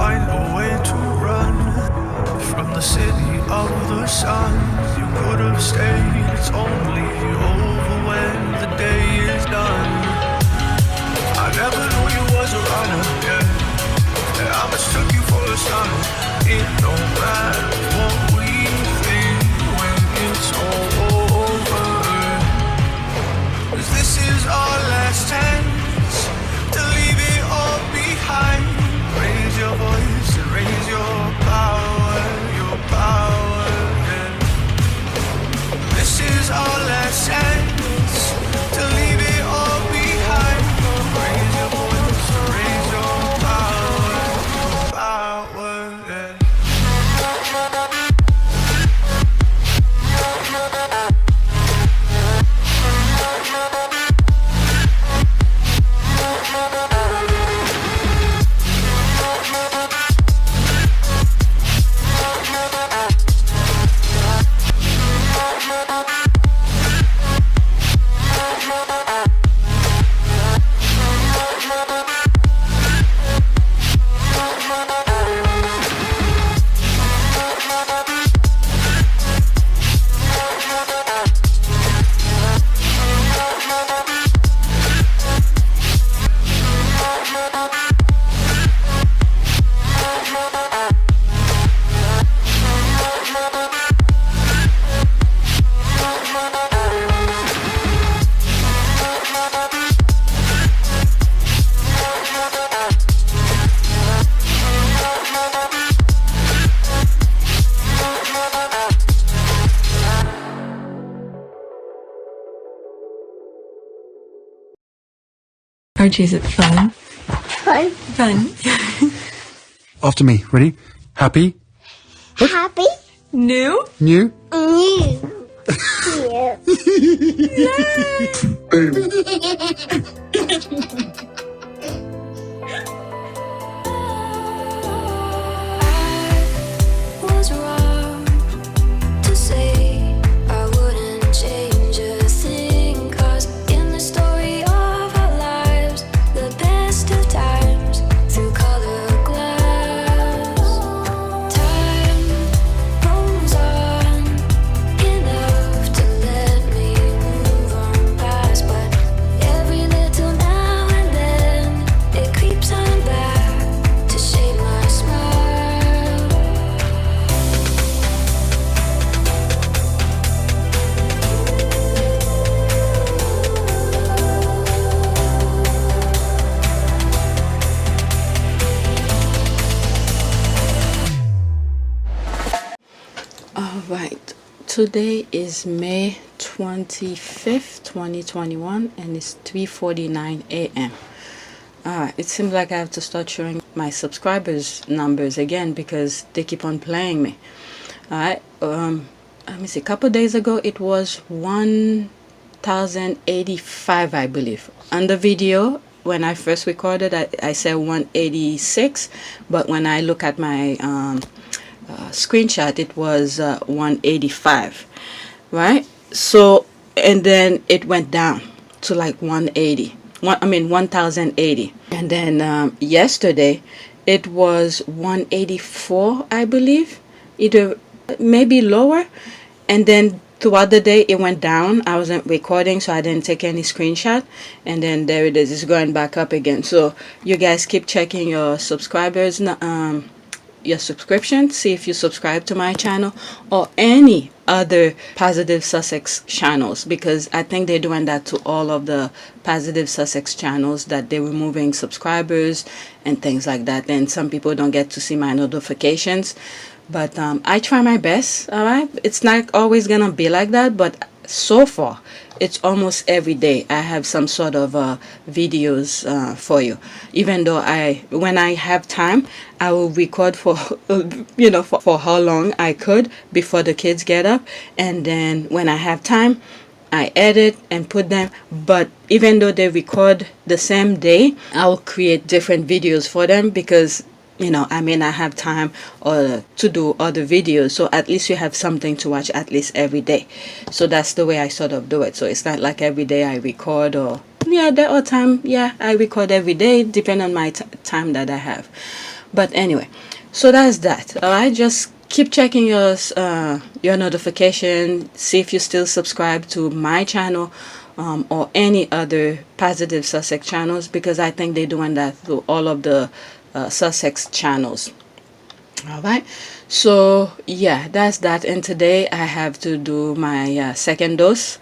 find a way to run from the city of the sun. You could have stayed, it's only over when the day is done. I never knew you was a runner, yeah. I mistook you for a son. It don't matter what we think when it's all over. 'Cause this is our last chance to leave it all behind. Raise your voice and raise your power, yeah. This is our last chance to leave it all behind. Raise your voice and raise your power, yeah. Archie, is it fun? Fun. Fun. After me. Ready? Happy? Happy. New? New? New. Was wrong to say I wouldn't change a thing, 'cause in the story of our lives, the best of times through color glass, time rolls on enough to let me move on past, but every little now and then it creeps on back to shape my smile. All right. Today is May 25th, 2021, and it's 3:49 a.m. It seems like I have to start showing my subscribers numbers again because they keep on playing me. Alright, let me see. A couple days ago, it was 1,085, I believe. On the video, when I first recorded, I said 186, but when I look at my screenshot, it was 185, right? So, and then it went down to like 1,080. And then yesterday, it was 184, I believe. Either maybe lower, and then throughout the day it went down. I wasn't recording, so I didn't take any screenshot, and then there it is. It's going back up again. So you guys keep checking your subscribers, your subscription, see if you subscribe to my channel or any other Positive Sussex channels, because I think they're doing that to all of the Positive Sussex channels, that they're removing subscribers and things like that, and some people don't get to see my notifications. But I try my best. All right, it's not always gonna be like that, but so far it's almost every day I have some sort of videos for you. Even though when I have time, I will record for for how long I could before the kids get up, and then when I have time, I edit and put them. But even though they record the same day, I'll create different videos for them, because I may not have time or to do other videos, so at least you have something to watch at least every day. So that's the way I sort of do it. So it's not like every day I record, or there are time I record every day, depending on my time that I have. But anyway, so that's that. All right, just keep checking your notification. See if you still subscribe to my channel, or any other Positive Sussex channels, because I think they're doing that through all of the Sussex channels. All right, so yeah, that's that. And today I have to do my second dose.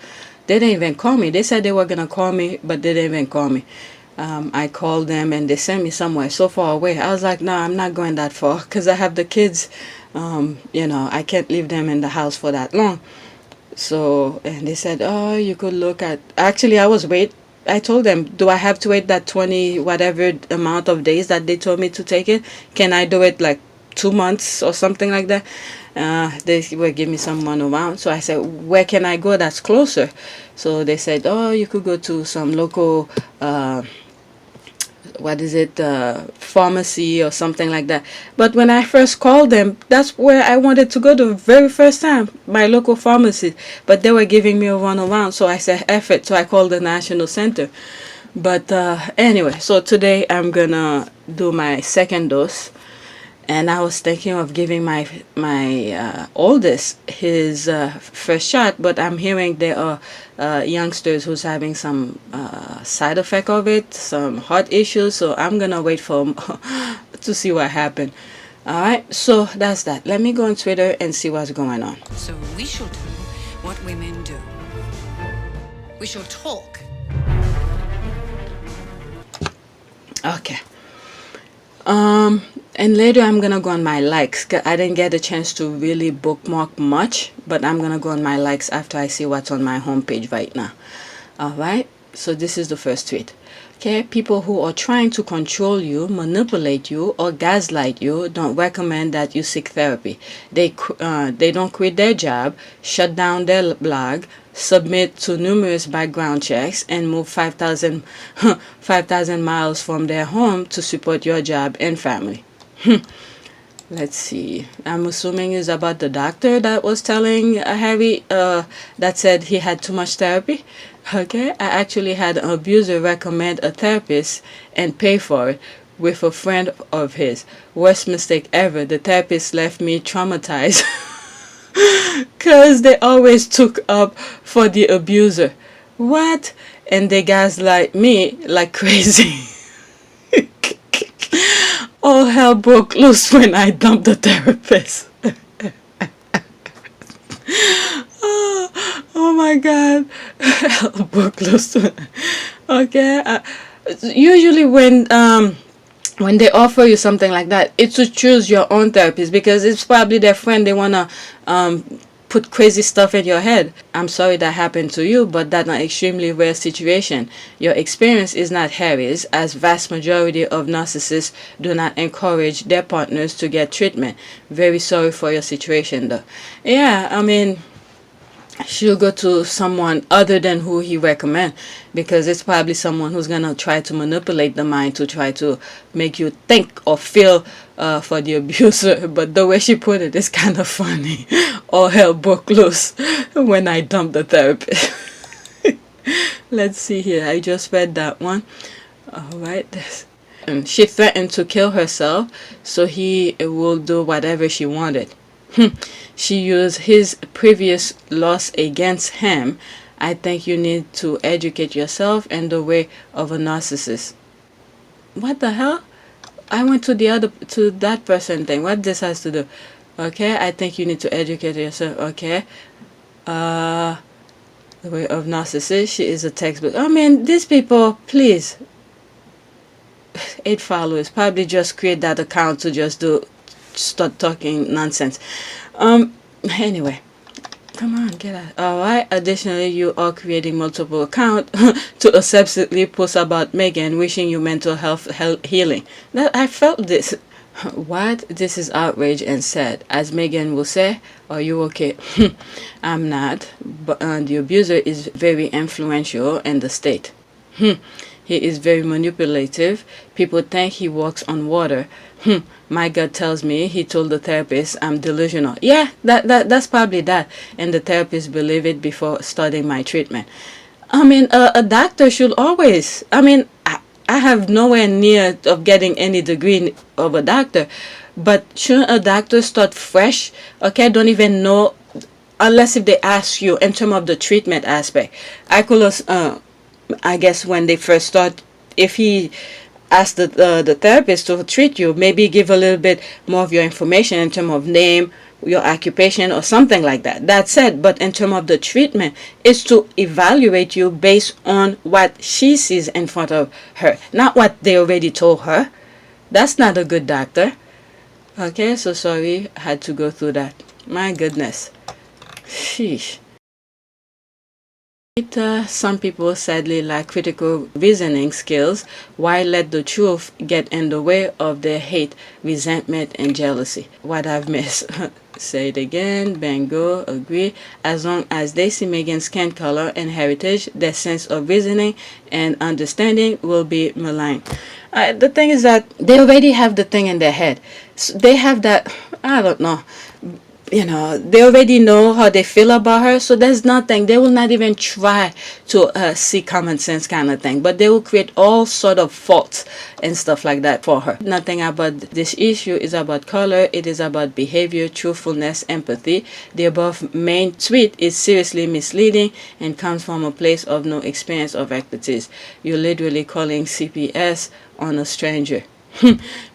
They didn't even call me. They said they were gonna call me, but they didn't even call me. I called them and they sent me somewhere so far away. I was like, no, I'm not going that far because I have the kids. I can't leave them in the house for that long. So, and they said, oh, you could look at. Actually, I told them, do I have to wait that 20 whatever amount of days that they told me to take it? Can I do it like 2 months or something like that? They will give me some money around. So I said, where can I go that's closer? So they said, oh, you could go to some local pharmacy or something like that. But when I first called them, that's where I wanted to go the very first time, my local pharmacy. But they were giving me a run around, so I said, F it. So I called the National Center. But anyway, so today I'm gonna do my second dose. And I was thinking of giving my oldest his first shot, but I'm hearing there are youngsters who's having some side effect of it, some heart issues. So I'm gonna wait for to see what happened. All right, so that's that. Let me go on Twitter and see what's going on. So we shall do what women do. We shall talk. Okay. And later I'm gonna go on my likes. I didn't get a chance to really bookmark much, but I'm gonna go on my likes after I see what's on my homepage right now. Alright, so this is the first tweet. Okay, people who are trying to control you, manipulate you, or gaslight you don't recommend that you seek therapy. They don't quit their job, shut down their blog, submit to numerous background checks, and move 5,000 miles from their home to support your job and family. Let's see. I'm assuming it's about the doctor that was telling Harry that said he had too much therapy. Okay, I actually had an abuser recommend a therapist and pay for it with a friend of his. Worst mistake ever. The therapist left me traumatized because they always took up for the abuser. What? And they gaslight me like crazy. All hell broke loose when I dumped the therapist. Oh my God. Hell broke loose. Okay. Usually when they offer you something like that, it's to choose your own therapist because it's probably their friend. They want to put crazy stuff in your head. I'm sorry that happened to you, but that's an extremely rare situation. Your experience is not Harry's, as vast majority of narcissists do not encourage their partners to get treatment. Very sorry for your situation though. Yeah, I mean, she'll go to someone other than who he recommend, because it's probably someone who's gonna try to manipulate the mind to try to make you think or feel for the abuser. But the way she put it is kind of funny. All hell broke loose when I dumped the therapist. Let's see here. I just read that one. All right. She threatened to kill herself, so he will do whatever she wanted. She used his previous loss against him. I think you need to educate yourself in the way of a narcissist. What the hell? I went to that person thing. What this has to do? Okay, I think you need to educate yourself. Okay. The way of narcissist. She is a textbook. I mean, these people, please. 8 followers. Probably just create that account to start talking nonsense. Anyway, come on, get out. Alright, additionally, you are creating multiple accounts to obsessively post about Meghan, wishing you mental health healing. That I felt this. What? This is outrage and sad. As Meghan will say, are you okay? I'm not. But the abuser is very influential in the state. He is very manipulative. People think he walks on water. My gut tells me he told the therapist I'm delusional. Yeah, that's probably that. And the therapist believed it before starting my treatment. I mean, a doctor should always, I have nowhere near of getting any degree of a doctor, but shouldn't a doctor start fresh? Okay, don't even know unless if they ask you in terms of the treatment aspect. I guess when they first start, if he asked the therapist to treat you, maybe give a little bit more of your information in terms of name, your occupation, or something like that. That's it. But in terms of the treatment, is to evaluate you based on what she sees in front of her, not what they already told her. That's not a good doctor. Okay, so sorry I had to go through that. My goodness. Sheesh. Some people sadly lack critical reasoning skills, why let the truth get in the way of their hate, resentment, and jealousy. What I've missed. Say it again. Bango, agree. As long as they see Meghan's skin color and heritage, their sense of reasoning and understanding will be maligned. The thing is that they already have the thing in their head. So they have that, I don't know. They already know how they feel about her, so there's nothing. They will not even try to see common sense kind of thing, but they will create all sort of faults and stuff like that for her. Nothing about this issue is about color. It is about behavior, truthfulness, empathy. The above main tweet is seriously misleading and comes from a place of no experience of expertise. You're literally calling CPS on a stranger.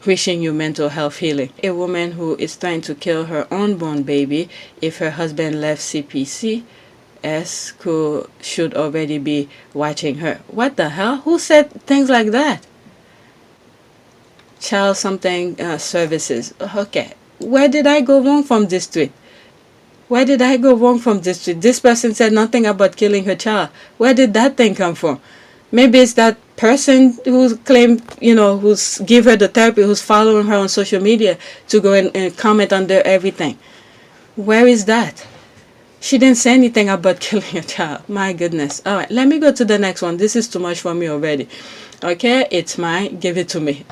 Wishing you mental health healing. A woman who is trying to kill her unborn baby if her husband left CPC should already be watching her. What the hell? Who said things like that? Child something services. Okay. Where did I go wrong from this tweet? Where did I go wrong from this tweet? This person said nothing about killing her child. Where did that thing come from? Maybe it's that person who claimed, who's give her the therapy, who's following her on social media to go and comment under everything. Where is that? She didn't say anything about killing a child. My goodness. All right, let me go to the next one. This is too much for me already. Okay, it's mine. Give it to me.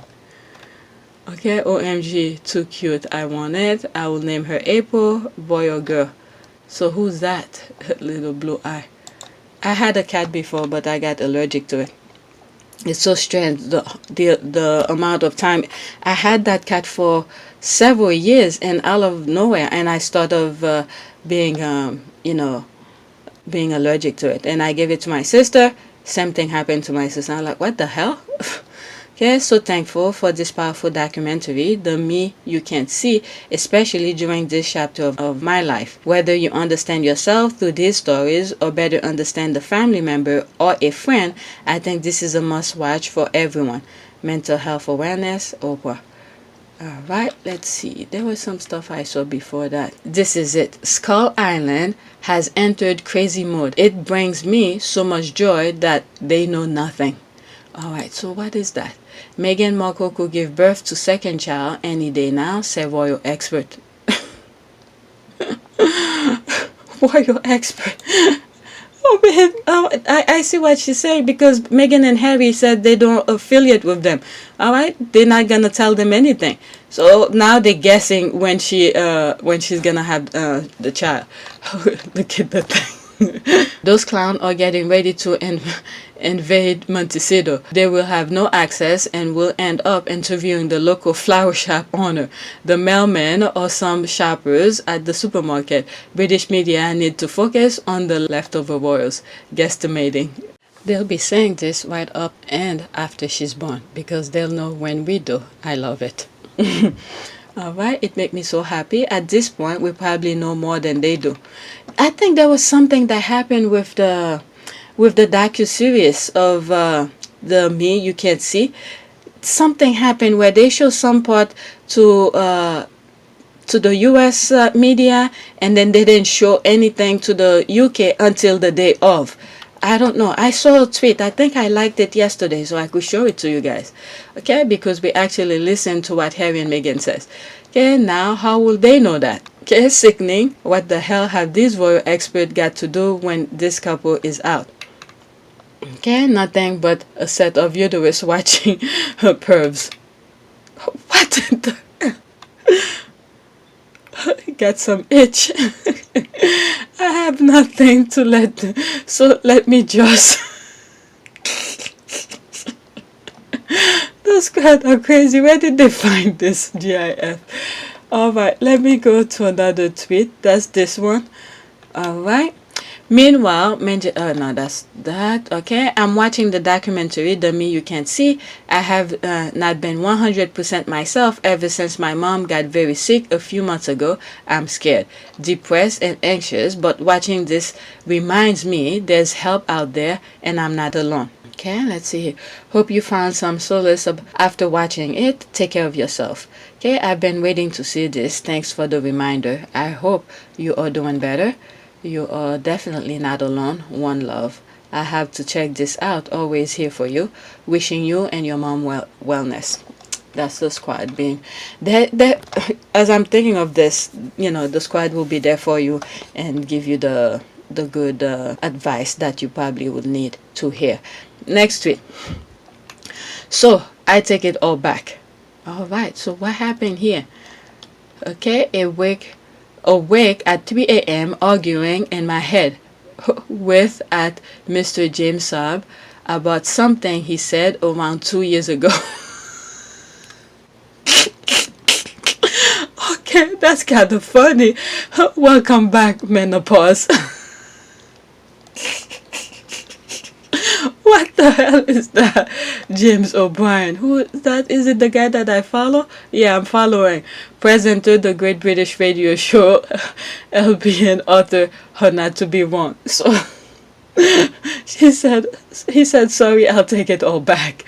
Okay, OMG, too cute. I want it. I will name her April, boy or girl. So who's that? Little blue eye. I had a cat before, but I got allergic to it. It's so strange, the amount of time. I had that cat for several years, and out of nowhere, and I started being allergic to it. And I gave it to my sister. Same thing happened to my sister. I'm like, what the hell? Okay, so thankful for this powerful documentary, The Me You Can't See, especially during this chapter of my life. Whether you understand yourself through these stories or better understand the family member or a friend, I think this is a must-watch for everyone. Mental health awareness, Oprah. Alright, let's see. There was some stuff I saw before that. This is it. Skull Island has entered crazy mode. It brings me so much joy that they know nothing. Alright, so what is that? Meghan Markle could give birth to second child any day now, said royal expert. Royal expert. Oh man, I see what she's saying, because Meghan and Harry said they don't affiliate with them. Alright, they're not gonna tell them anything. So now they're guessing when she's gonna have the child. Look at the thing. Those clowns are getting ready to invade Montecito. They will have no access and will end up interviewing the local flower shop owner, the mailman, or some shoppers at the supermarket. British media need to focus on the leftover royals, guesstimating. They'll be saying this right up and after she's born, because they'll know when we do. I love it. Alright, it makes me so happy. At this point, we probably know more than they do. I think there was something that happened with the docu-series of the Me You Can't See. Something happened where they show some part to the US media, and then they didn't show anything to the UK until the day of. I don't know. I saw a tweet. I think I liked it yesterday, so I could show it to you guys. Okay, because we actually listened to what Harry and Meghan says. Okay, now how will they know that? Okay, sickening. What the hell have these royal experts got to do when this couple is out? Okay, nothing but a set of uterus watching her pervs. What the? Got some itch. I have nothing to so let me just squad are crazy. Where did they find this GIF? Alright, let me go to another tweet. That's this one. Alright. Meanwhile, no, that's that. Okay, I'm watching the documentary, The Me You Can't See. I have not been 100% myself ever since my mom got very sick a few months ago. I'm scared, depressed, and anxious, but watching this reminds me there's help out there and I'm not alone. Okay, let's see here. Hope you found some solace after watching it. Take care of yourself. Okay, I've been waiting to see this. Thanks for the reminder. I hope you are doing better. You are definitely not alone. One love. I have to check this out. Always here for you. Wishing you and your mom wellness. That's the squad being there. As I'm thinking of this, the squad will be there for you and give you the good advice that you probably would need to hear. Next tweet. So I take it all back. All right. So what happened here? Okay, awake at 3 a.m. arguing in my head with at Mr. James Saab about something he said around 2 years ago. Okay, that's kind of funny. Welcome back, menopause. What the hell is that? James O'Brien. Who is that? Is it the guy that I follow? Yeah, I'm following. Presenter, the Great British Radio Show, LB and author, Her Not to Be Wrong. So he said, sorry, I'll take it all back.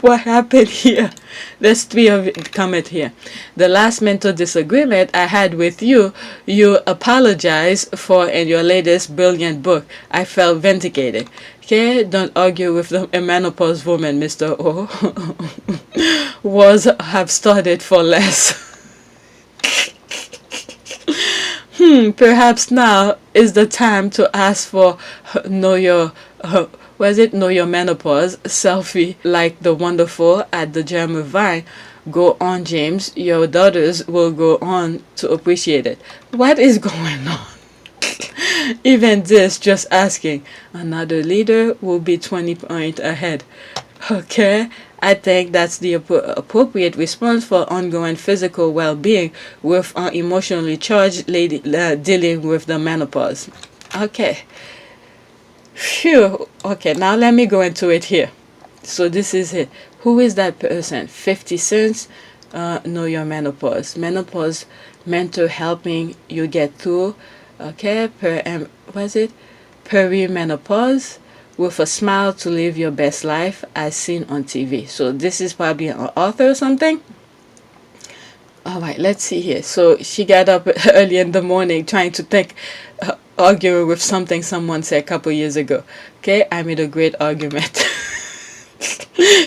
What happened here? There's 3 of it comment here. The last mental disagreement I had with you, you apologized for in your latest brilliant book. I felt vindicated. Okay, don't argue with the menopause woman, Mr. O. Wars have started for less. Perhaps now is the time to ask for know your menopause selfie like the wonderful at the German Vine. Go on, James. Your daughters will go on to appreciate it. What is going on? Even this, just asking. Another leader will be 20 points ahead. Okay, I think that's the appropriate response for ongoing physical well-being with an emotionally charged lady dealing with the menopause. Okay. Phew. Okay, now let me go into it here. So this is it. Who is that person? 50 cents. Know your menopause. Menopause meant to helping you get through. Okay, perimenopause with a smile to live your best life as seen on TV. So this is probably an author or something. All right, let's see here. So she got up early in the morning trying to think, arguing with something someone said a couple years ago. Okay, I made a great argument.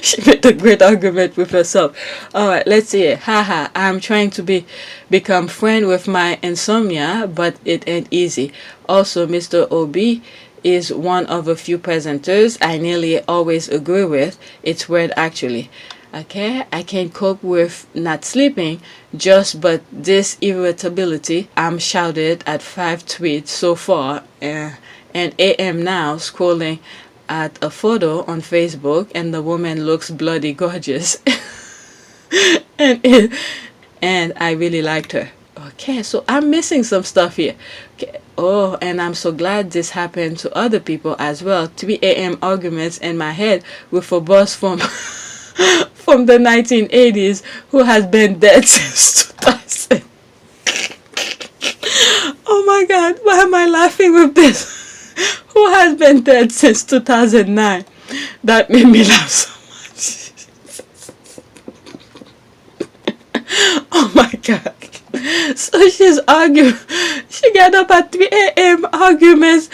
She made a great argument with herself. All right, let's see it. Haha, I'm trying to become friend with my insomnia, but it ain't easy. Also, Mr. OB is one of a few presenters I nearly always agree with. It's weird, actually. Okay, I can't cope with not sleeping, but this irritability. I'm shouted at 5 tweets so far, and AM now scrolling at a photo on Facebook, and the woman looks bloody gorgeous. and I really liked her. Okay, so I'm missing some stuff here. Okay. Oh, and I'm so glad this happened to other people as well. 3 a.m. arguments in my head with a boss from from the 1980s who has been dead since 2000. Oh my God, why am I laughing with this? Who has been dead since 2009? That made me laugh so much. Oh my God. So she's arguing. She got up at 3 a.m. arguments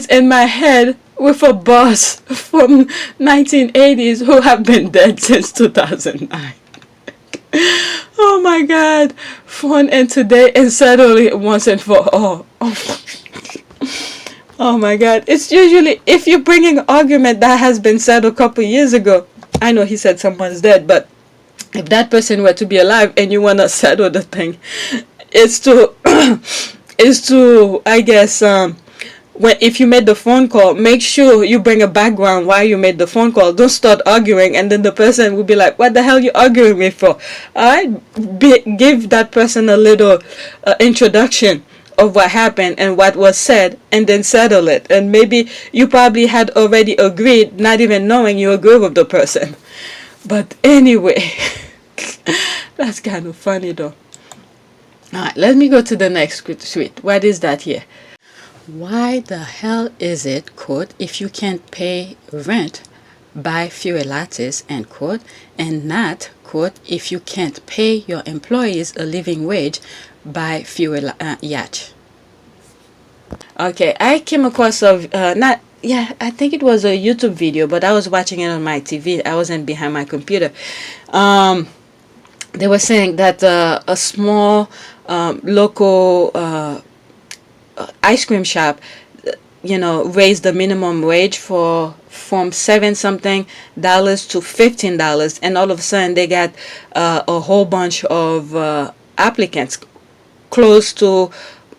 in my head with a boss from 1980s who have been dead since 2009. Oh my God. Fun and today and settle it once and for all. Oh my God. It's usually, if you're bringing an argument that has been said a couple years ago, I know he said someone's dead, but if that person were to be alive and you want to settle the thing, it's to, I guess, when if you made the phone call, make sure you bring a background why you made the phone call. Don't start arguing, and then the person will be like, "What the hell you arguing with for?" All right, give that person a little introduction of what happened and what was said, and then settle it. And maybe you probably had already agreed, not even knowing you agree with the person. But anyway, that's kind of funny though. All right, let me go to the next tweet. What is that here? Why the hell is it, quote, if you can't pay rent, buy fewer lattes, end quote, and not, quote, if you can't pay your employees a living wage, buy fewer yachts? Okay, I came across I think it was a YouTube video, but I was watching it on my TV. I wasn't behind my computer. They were saying that a small local ice cream shop, raised the minimum wage from $7 something to $15, and all of a sudden they got a whole bunch of applicants, close to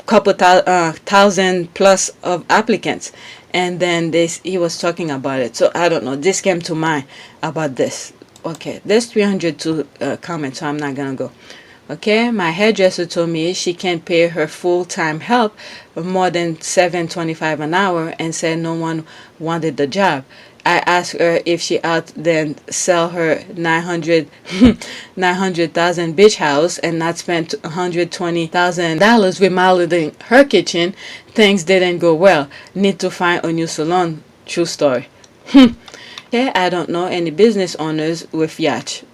couple thousand plus of applicants. And then he was talking about it. So I don't know, this came to mind about this. Okay, there's 302 comments, so I'm not gonna go. Okay, my hairdresser told me she can't pay her full-time help more than $7.25 an hour, and said no one wanted the job. I asked her if she out then sell her 900,000 beach house and not spend $120,000 remodeling her kitchen. Things didn't go well. Need to find a new salon. True story. Okay, I don't know any business owners with yachts.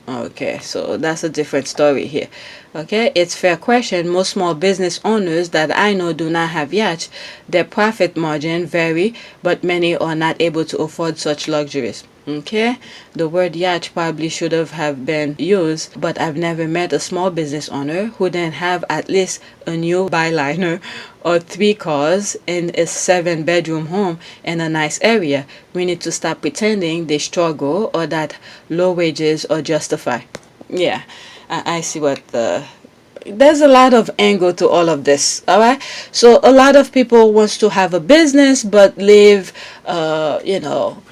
Okay, so that's a different story here. Okay, it's fair question. Most small business owners that I know do not have yachts. Their profit margin vary, but many are not able to afford such luxuries. Okay, the word yacht probably should have been used, but I've never met a small business owner who didn't have at least a new byliner or 3 cars in a 7-bedroom home in a nice area. We need to stop pretending they struggle or that low wages are justified. Yeah, I see what there's a lot of angle to all of this. All right, so a lot of people wants to have a business but live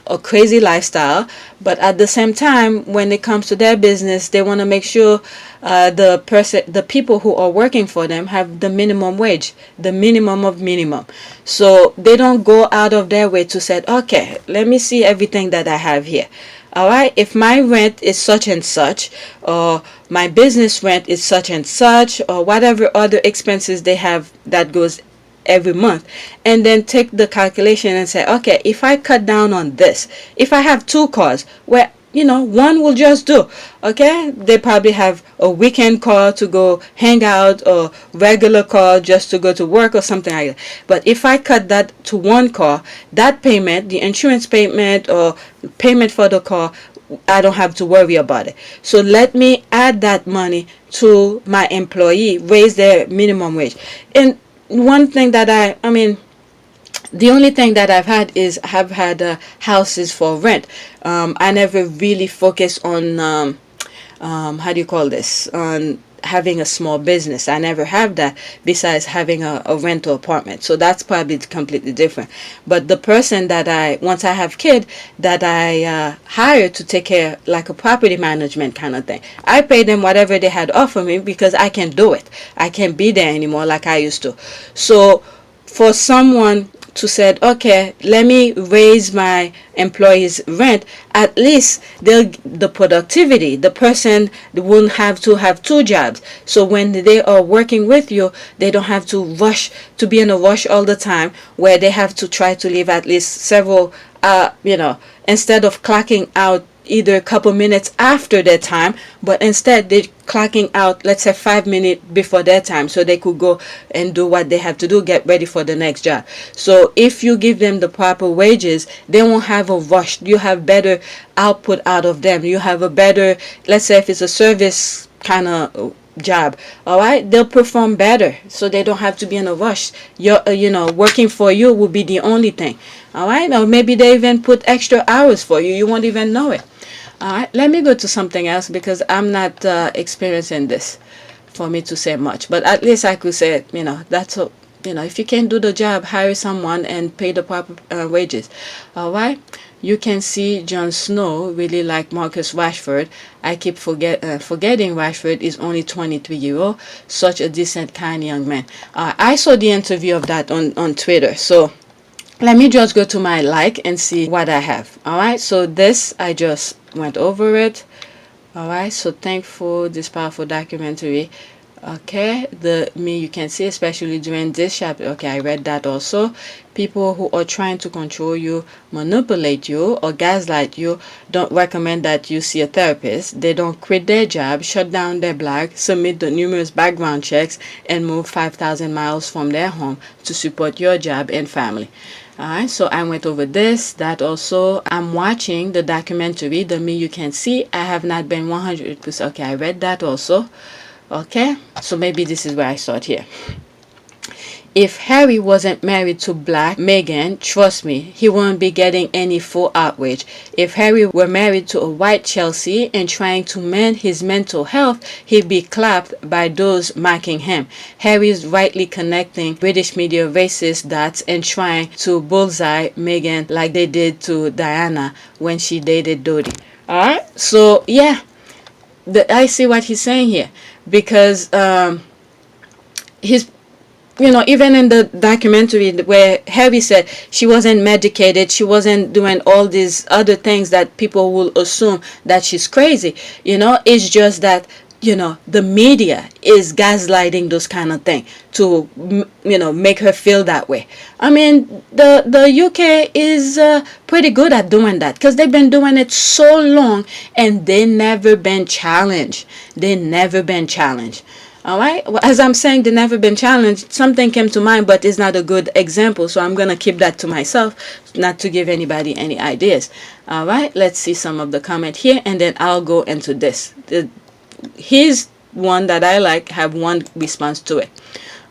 a crazy lifestyle, but at the same time, when it comes to their business, they want to make sure the people who are working for them have the minimum wage, the minimum of minimum. So they don't go out of their way to say, okay, let me see everything that I have here. All right, if my rent is such and such, or my business rent is such and such, or whatever other expenses they have that goes every month, and then take the calculation and say, okay, if I cut down on this, if I have 2 cars, where one will just do. Okay, they probably have a weekend car to go hang out, or regular car just to go to work or something like that. But if I cut that to 1 car, that payment, the insurance payment or payment for the car, I don't have to worry about it. So let me add that money to my employee, raise their minimum wage. And one thing that the only thing that I've had houses for rent. I never really focused on how do you call this, on having a small business. I never have that besides having a rental apartment. So that's probably completely different. But the person that once I have kid that I hired to take care, like a property management kind of thing, I pay them whatever they had offered me because I can't do it. I can't be there anymore like I used to. So for someone to said, okay, let me raise my employees' rent, at least the productivity, the person won't have to have 2 jobs. So when they are working with you, they don't have to be in a rush all the time, where they have to try to leave at least several, instead of clocking out either a couple minutes after their time, but instead they're clocking out, let's say 5 minutes before their time, so they could go and do what they have to do, get ready for the next job. So if you give them the proper wages, they won't have a rush. You have better output out of them. You have a better, let's say if it's a service kind of job, all right, they'll perform better, so they don't have to be in a rush. Working for you will be the only thing, all right, or maybe they even put extra hours for you, you won't even know it. All right, let me go to something else because I'm not experiencing this for me to say much, but at least I could say, that's if you can't do the job, hire someone and pay the proper wages. All right. You can see Jon Snow really like Marcus Rashford. I keep forgetting Rashford is only 23-year-old. Such a decent, kind young man. I saw the interview of that on Twitter. So let me just go to my like and see what I have. All right. So this, I just went over it. All right. So thankful, this powerful documentary. Okay, you can see, especially during this chapter. Okay, I read that also. People who are trying to control you, manipulate you, or gaslight you don't recommend that you see a therapist. They don't quit their job, shut down their blog, submit the numerous background checks, and move 5,000 miles from their home to support your job and family. Alright, so I went over that also. I'm watching the documentary, The Me You Can See. I have not been 100%. Okay, I read that also. Okay, so maybe this is where I start here. If Harry wasn't married to black Meghan, trust me, he wouldn't be getting any full outrage. If Harry were married to a white Chelsea and trying to mend his mental health, he'd be clapped by those mocking him. Harry's rightly connecting British media racist dots and trying to bullseye Meghan like they did to Diana when she dated Dodi. Alright, so yeah, I see what he's saying here. Because he's, even in the documentary where Harry said she wasn't medicated, she wasn't doing all these other things that people will assume that she's crazy. It's just that the media is gaslighting those kind of things to make her feel that way. I mean, the UK is pretty good at doing that because they've been doing it so long and they never been challenged. All right, as I'm saying, they never been challenged. Something came to mind, but it's not a good example, so I'm gonna keep that to myself, not to give anybody any ideas. All right, let's see some of the comment here, and then I'll go into this. Here's one that I like, have one response to it.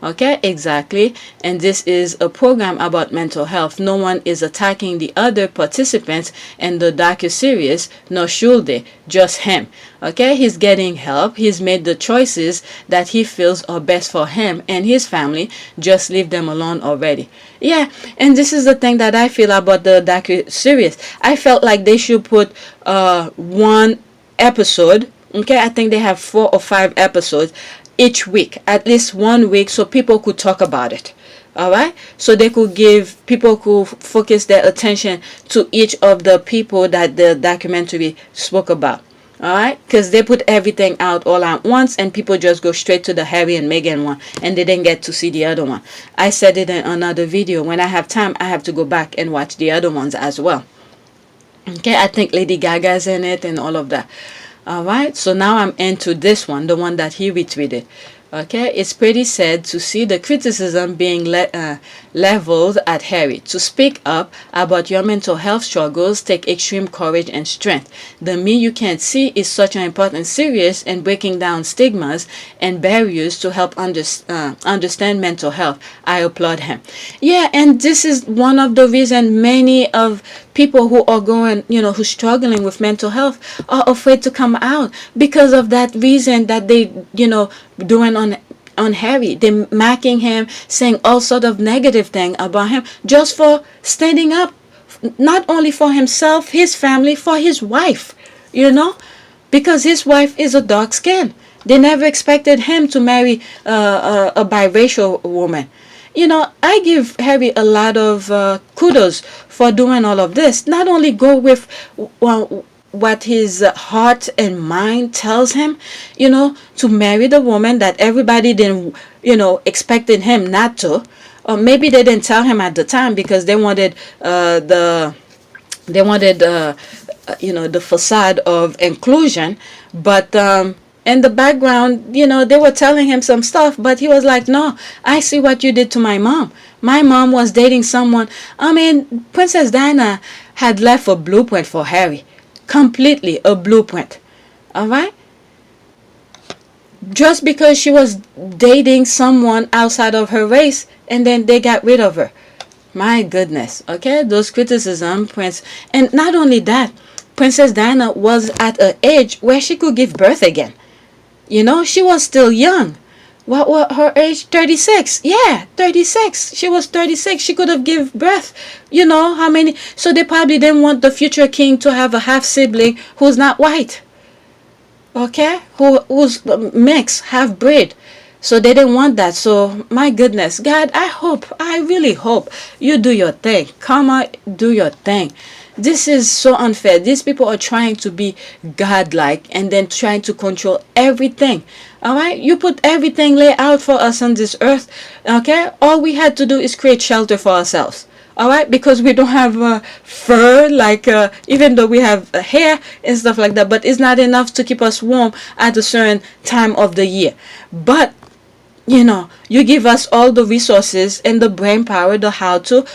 Okay, exactly. And this is a program about mental health. No one is attacking the other participants in the docu-series, nor should they, just him. Okay, he's getting help. He's made the choices that he feels are best for him and his family. Just leave them alone already. Yeah, and this is the thing that I feel about the docu-series. I felt like they should put one episode. Okay, I think they have 4 or 5 episodes each week, at least 1 week, so people could talk about it. All right, so people could focus their attention to each of the people that the documentary spoke about. All right, because they put everything out all at once and people just go straight to the Harry and Meghan one and they didn't get to see the other one. I said it in another video. When I have time, I have to go back and watch the other ones as well. Okay, I think Lady Gaga's in it and all of that. All right, so now I'm into this one, the one that he retweeted. Okay, it's pretty sad to see the criticism being leveled at Harry. To speak up about your mental health struggles take extreme courage and strength. The Me You Can't See is such an important series in breaking down stigmas and barriers to help understand mental health. I applaud him. Yeah, and this is one of the reasons many of people who are who's struggling with mental health are afraid to come out because of that reason that they, doing on Harry. They're mocking him, saying all sort of negative thing about him just for standing up, not only for himself, his family, for his wife, because his wife is a dark skin. They never expected him to marry a biracial woman. I give Harry a lot of kudos for doing all of this. Not only go with what his heart and mind tells him, to marry the woman that everybody didn't, expected him not to. Or maybe they didn't tell him at the time because they wanted the facade of inclusion. But in the background, they were telling him some stuff, but he was like, no, I see what you did to my mom. My mom was dating someone. I mean, Princess Diana had left a blueprint for Harry. Completely a blueprint. All right? Just because she was dating someone outside of her race and then they got rid of her. My goodness. Okay? Those criticism, and not only that, Princess Diana was at an age where she could give birth again. She was still young. What her age? 36. Yeah, 36. She was 36. She could have give birth. You know how many? So they probably didn't want the future king to have a half sibling who's not white. Okay, who's mixed, half breed. So they didn't want that. So my goodness, God, I really hope you do your thing. Come on, do your thing. This is so unfair. These people are trying to be godlike and then trying to control everything. All right, you put everything laid out for us on this earth. Okay, all we had to do is create shelter for ourselves. All right, because we don't have fur, like even though we have hair and stuff like that, but it's not enough to keep us warm at a certain time of the year. But you give us all the resources and the brain power, the how to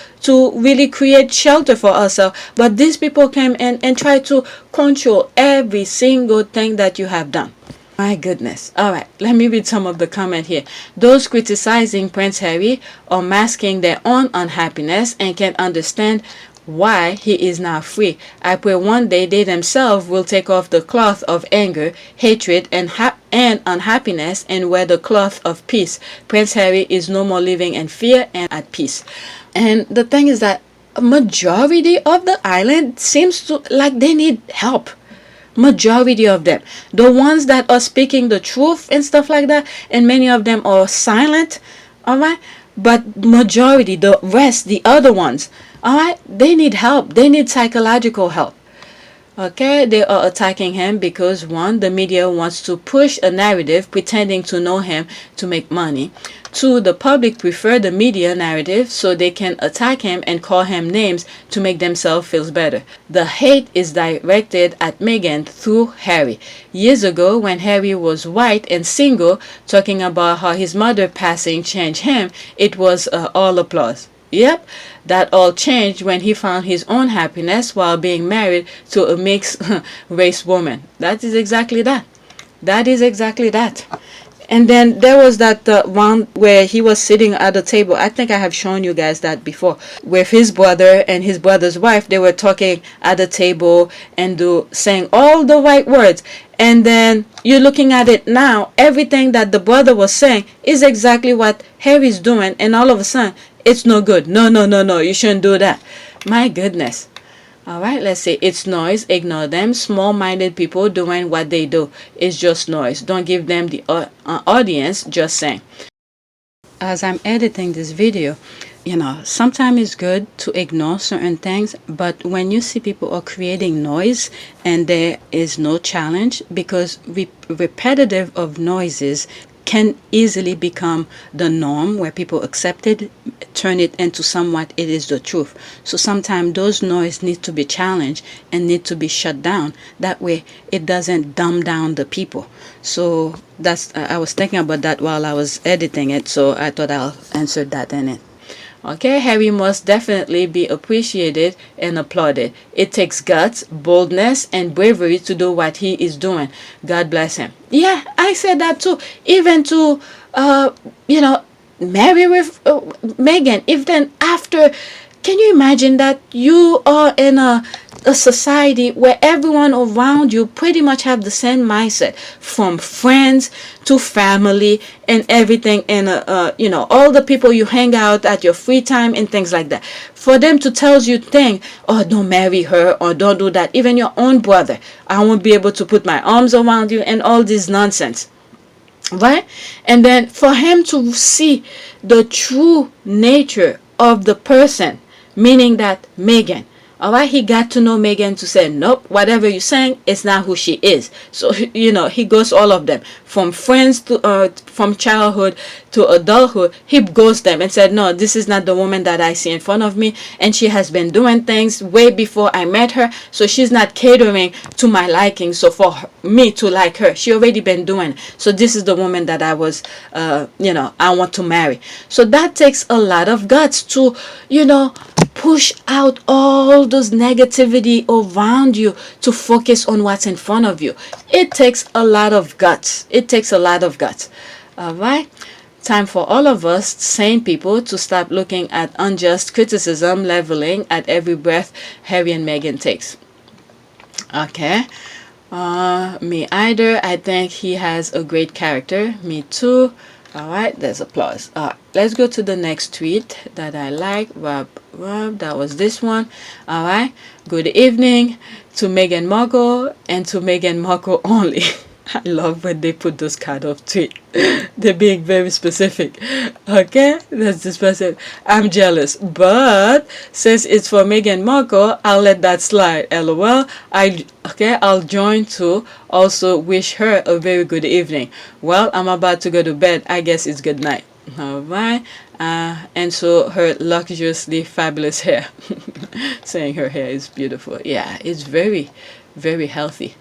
really create shelter for ourselves. But these people came in and try to control every single thing that you have done. My goodness. All right, let me read some of the comment here. Those criticizing Prince Harry are masking their own unhappiness and can understand why he is now free. I pray one day they themselves will take off the cloth of anger, hatred, and unhappiness and wear the cloth of peace. Prince Harry is no more living in fear and at peace. And the thing is that a majority of the island seems to like they need help. Majority of them, the ones that are speaking the truth and stuff like that, and many of them are silent. All right, but majority, the rest, the other ones, all right, they need help. They need psychological help. Okay, they are attacking him because one, the media wants to push a narrative pretending to know him to make money. Two, the public prefer the media narrative so they can attack him and call him names to make themselves feel better. The hate is directed at Meghan through Harry. Years ago, when Harry was white and single, talking about how his mother passing changed him, it was all applause. Yep, that all changed when he found his own happiness while being married to a mixed race woman. That is exactly that. That is exactly that. And then there was that one where he was sitting at a table. I think I have shown you guys that before. With his brother and his brother's wife, they were talking at the table and saying all the right words. And then you're looking at it now, everything that the brother was saying is exactly what Harry's doing. And all of a sudden, it's no good. No, you shouldn't do that. My goodness. All right, let's say it's noise. Ignore them. Small-minded people doing what they do is just noise. Don't give them the audience. Just saying. As I'm editing this video, sometimes it's good to ignore certain things, but when you see people are creating noise and there is no challenge, because repetitive of noises can easily become the norm where people accept it, turn it into somewhat it is the truth. So sometimes those noise need to be challenged and need to be shut down. That way it doesn't dumb down the people. So that's I was thinking about that while I was editing it, so I thought I'll answer that in it. Okay, Harry must definitely be appreciated and applauded. It takes guts, boldness, and bravery to do what he is doing. God bless him. Yeah, I said that too. Even to, marry with Meghan. If then after, can you imagine that you are in a society where everyone around you pretty much have the same mindset, from friends to family and everything, and all the people you hang out at your free time and things like that. For them to tell you things, oh, don't marry her or don't do that. Even your own brother, I won't be able to put my arms around you and all this nonsense. Right? And then for him to see the true nature of the person, meaning that Meghan. All right, he got to know Meghan to say, nope, whatever you're saying, it's not who she is. So, he goes all of them. From friends to, from childhood to adulthood, he goes them and said, no, this is not the woman that I see in front of me. And she has been doing things way before I met her. So she's not catering to my liking. So for me to like her, she already been doing it. So this is the woman that I was, I want to marry. So that takes a lot of guts to, push out all those negativity around you to focus on what's in front of you. It takes a lot of guts. It takes a lot of guts. All right. Time for all of us sane people to stop looking at unjust criticism leveling at every breath Harry and Meghan takes. Okay. Me either. I think he has a great character. Me too. All right, there's applause. Let's go to the next tweet that I like. That was this one. All right. Good evening to Meghan Markle and to Meghan Markle only. I love when they put those kind of tweet. They're being very specific. Okay, that's this person. I'm jealous, but since it's for Meghan Markle, I'll let that slide. LOL. I'll join to also wish her a very good evening. Well, I'm about to go to bed. I guess it's good night. All right. And so her luxuriously fabulous hair. Saying her hair is beautiful. Yeah, it's very, very healthy.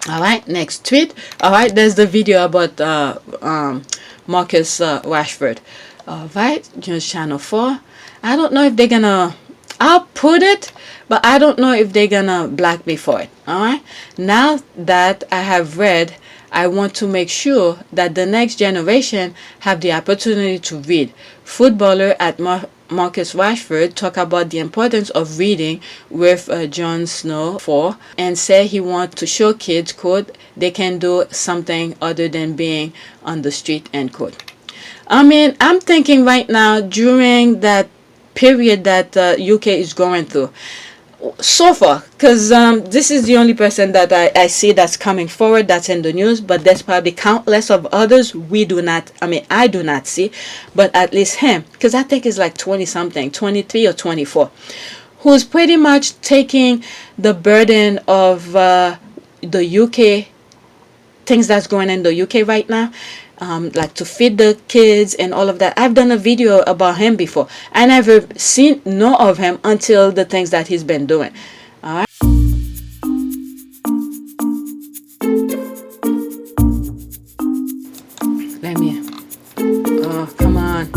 All right, next tweet. All right, there's the video about Marcus Rashford. All right, News Channel 4. I don't know if they're gonna. I'll put it, but I don't know if they're gonna black me for it. All right. Now that I have read, I want to make sure that the next generation have the opportunity to read. Footballer at Marcus Rashford talk about the importance of reading with Jon Snow 4 and say he wants to show kids, quote, they can do something other than being on the street, end quote. I mean, I'm thinking right now during that period that UK is going through, so far, because this is the only person that I see that's coming forward that's in the news, but there's probably countless of others I do not see, but at least him, because I think it's like 20 something, 23 or 24, who's pretty much taking the burden of the UK, things that's going in the UK right now, like to feed the kids and all of that. I've done a video about him before. I never know of him until the things that he's been doing. All right. Let me. Oh, come on.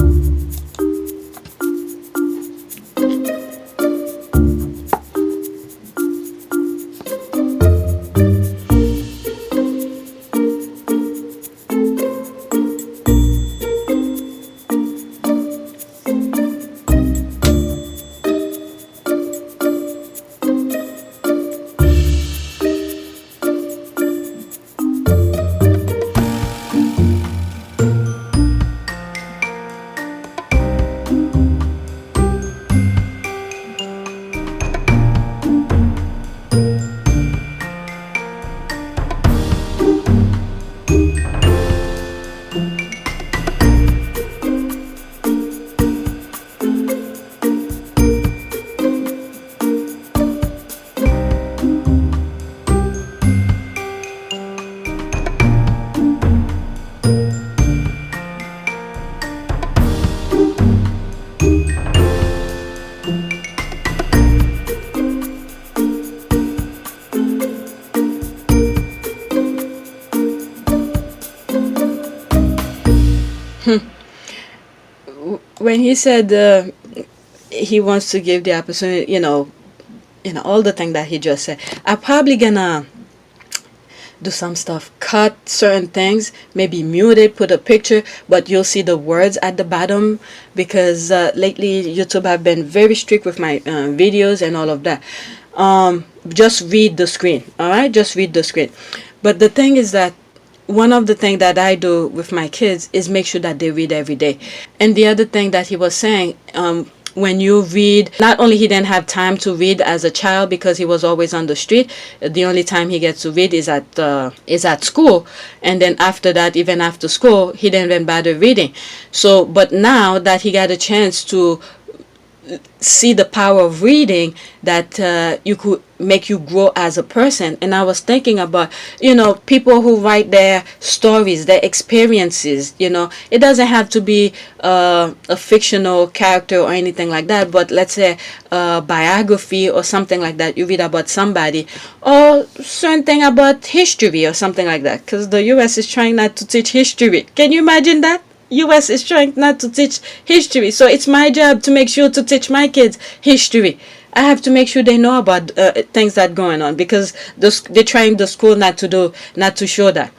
When he said he wants to give the opportunity, all the thing that he just said, I'm probably gonna do some stuff, cut certain things, maybe mute it, put a picture, but you'll see the words at the bottom, because lately YouTube have been very strict with my videos and all of that. Just read the screen. All right, just read the screen. But the thing is that one of the things that I do with my kids is make sure that they read every day. And the other thing that he was saying, when you read, not only he didn't have time to read as a child because he was always on the street. The only time he gets to read is at school, and then after that, even after school, he didn't even bother reading. So, but now that he got a chance to see the power of reading, that you could make you grow as a person. And I was thinking about, people who write their stories, their experiences. It doesn't have to be a fictional character or anything like that, but let's say a biography or something like that. You read about somebody, or certain thing about history or something like that, because the US is trying not to teach history. Can you imagine that? US is trying not to teach history, so it's my job to make sure to teach my kids history. I have to make sure they know about things that going on, because they're trying the school not to show that.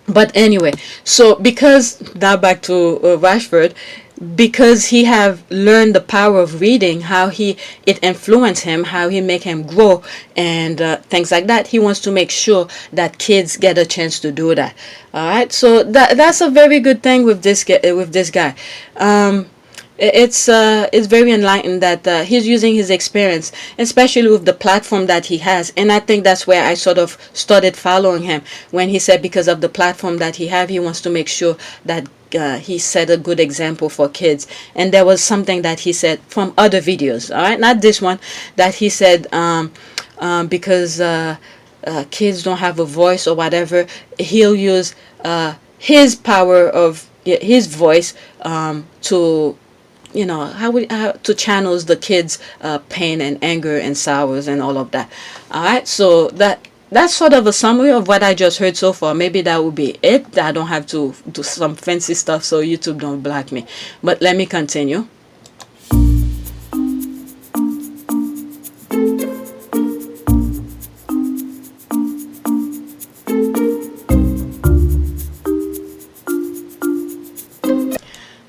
But anyway, so because now back to Rashford, because he have learned the power of reading, how it influenced him, how he make him grow, and things like that. He wants to make sure that kids get a chance to do that. All right, so that's a very good thing with this guy. It's very enlightened that he's using his experience, especially with the platform that he has, and I think that's where I sort of started following him when he said because of the platform that he wants to make sure that he set a good example for kids. And there was something that he said from other videos, all right, not this one, that he said because kids don't have a voice or whatever, he'll use his power of his voice to how to channels the kids pain and anger and sorrows and all of that. All right, so that's sort of a summary of what I just heard so far. Maybe that would be it. I don't have to do some fancy stuff so YouTube don't block me, but let me continue.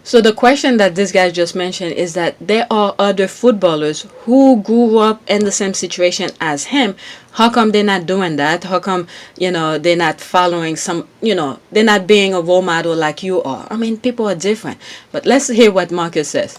So the question that this guy just mentioned is that there are other footballers who grew up in the same situation as him. How come they're not doing that? How come, they're not following they're not being a role model like you are? I mean, people are different. But let's hear what Marcus says.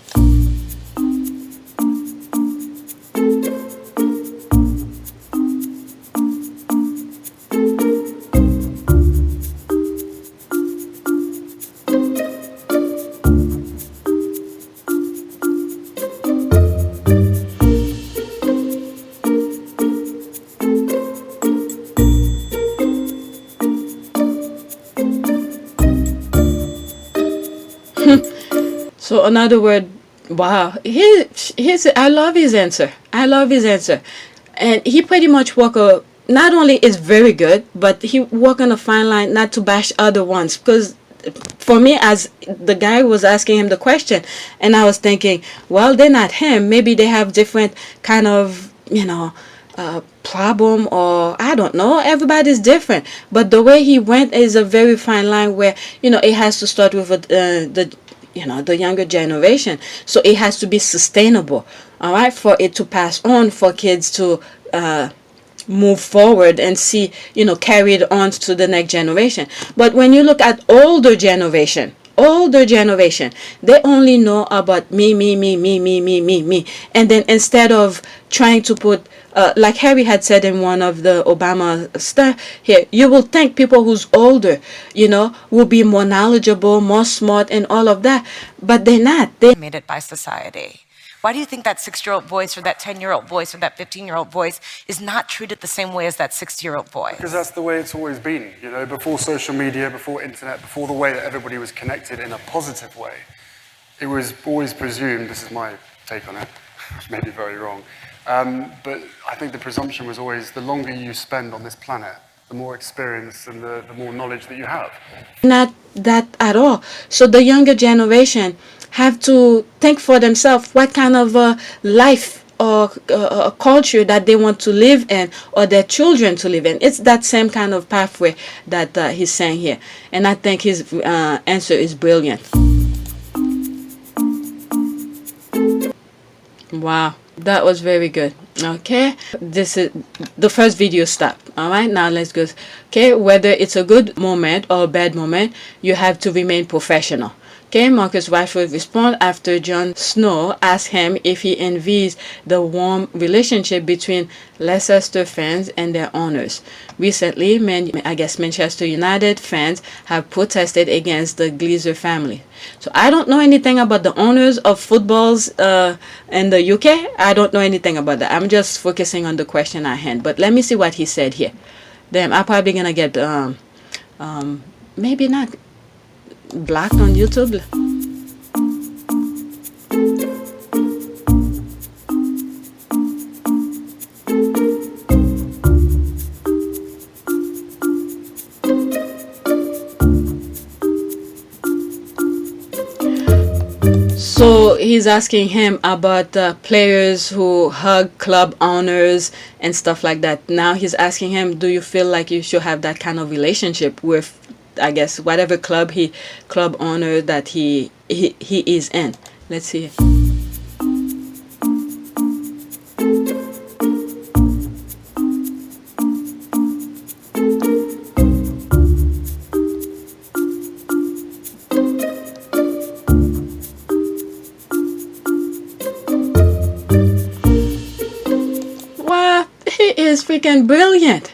So another word, wow, I love his answer. I love his answer. And he pretty much not only is very good, but he walk on a fine line not to bash other ones. Because for me, as the guy was asking him the question, and I was thinking, well, they're not him. Maybe they have different kind of, problem, or I don't know. Everybody's different. But the way he went is a very fine line where, it has to start with the younger generation. So it has to be sustainable, all right, for it to pass on, for kids to move forward and see, carried on to the next generation. But when you look at older generation, they only know about me. And then instead of trying to put like Harry had said in one of the Obama stuff here, you will think people who's older, will be more knowledgeable, more smart and all of that, but they're not. They made it by society. Why do you think that 6-year-old voice or that 10-year-old voice or that 15-year-old voice is not treated the same way as that 60-year-old voice? Because that's the way it's always been, before social media, before internet, before the way that everybody was connected in a positive way. It was always presumed, this is my take on it, which may be very wrong, but I think the presumption was always the longer you spend on this planet, the more experience and the more knowledge that you have. Not that at all. So the younger generation have to think for themselves what kind of life or a culture that they want to live in, or their children to live in. It's that same kind of pathway that he's saying here. And I think his answer is brilliant. Wow, that was very good. Okay, this is the first video stop. All right, now let's go. Okay, whether it's a good moment or a bad moment, you have to remain professional. Okay, Marcus Rashford responded after Jon Snow asked him if he envies the warm relationship between Leicester fans and their owners. Recently, Manchester United fans have protested against the Glazer family. So I don't know anything about the owners of footballs in the UK. I don't know anything about that. I'm just focusing on the question at hand. But let me see what he said here. Damn, I'm probably gonna get maybe not blocked on YouTube. So he's asking him about players who hug club owners and stuff like that. Now he's asking him, do you feel like you should have that kind of relationship with I guess whatever club owner that he is in. Let's see. Wow, he is freaking brilliant.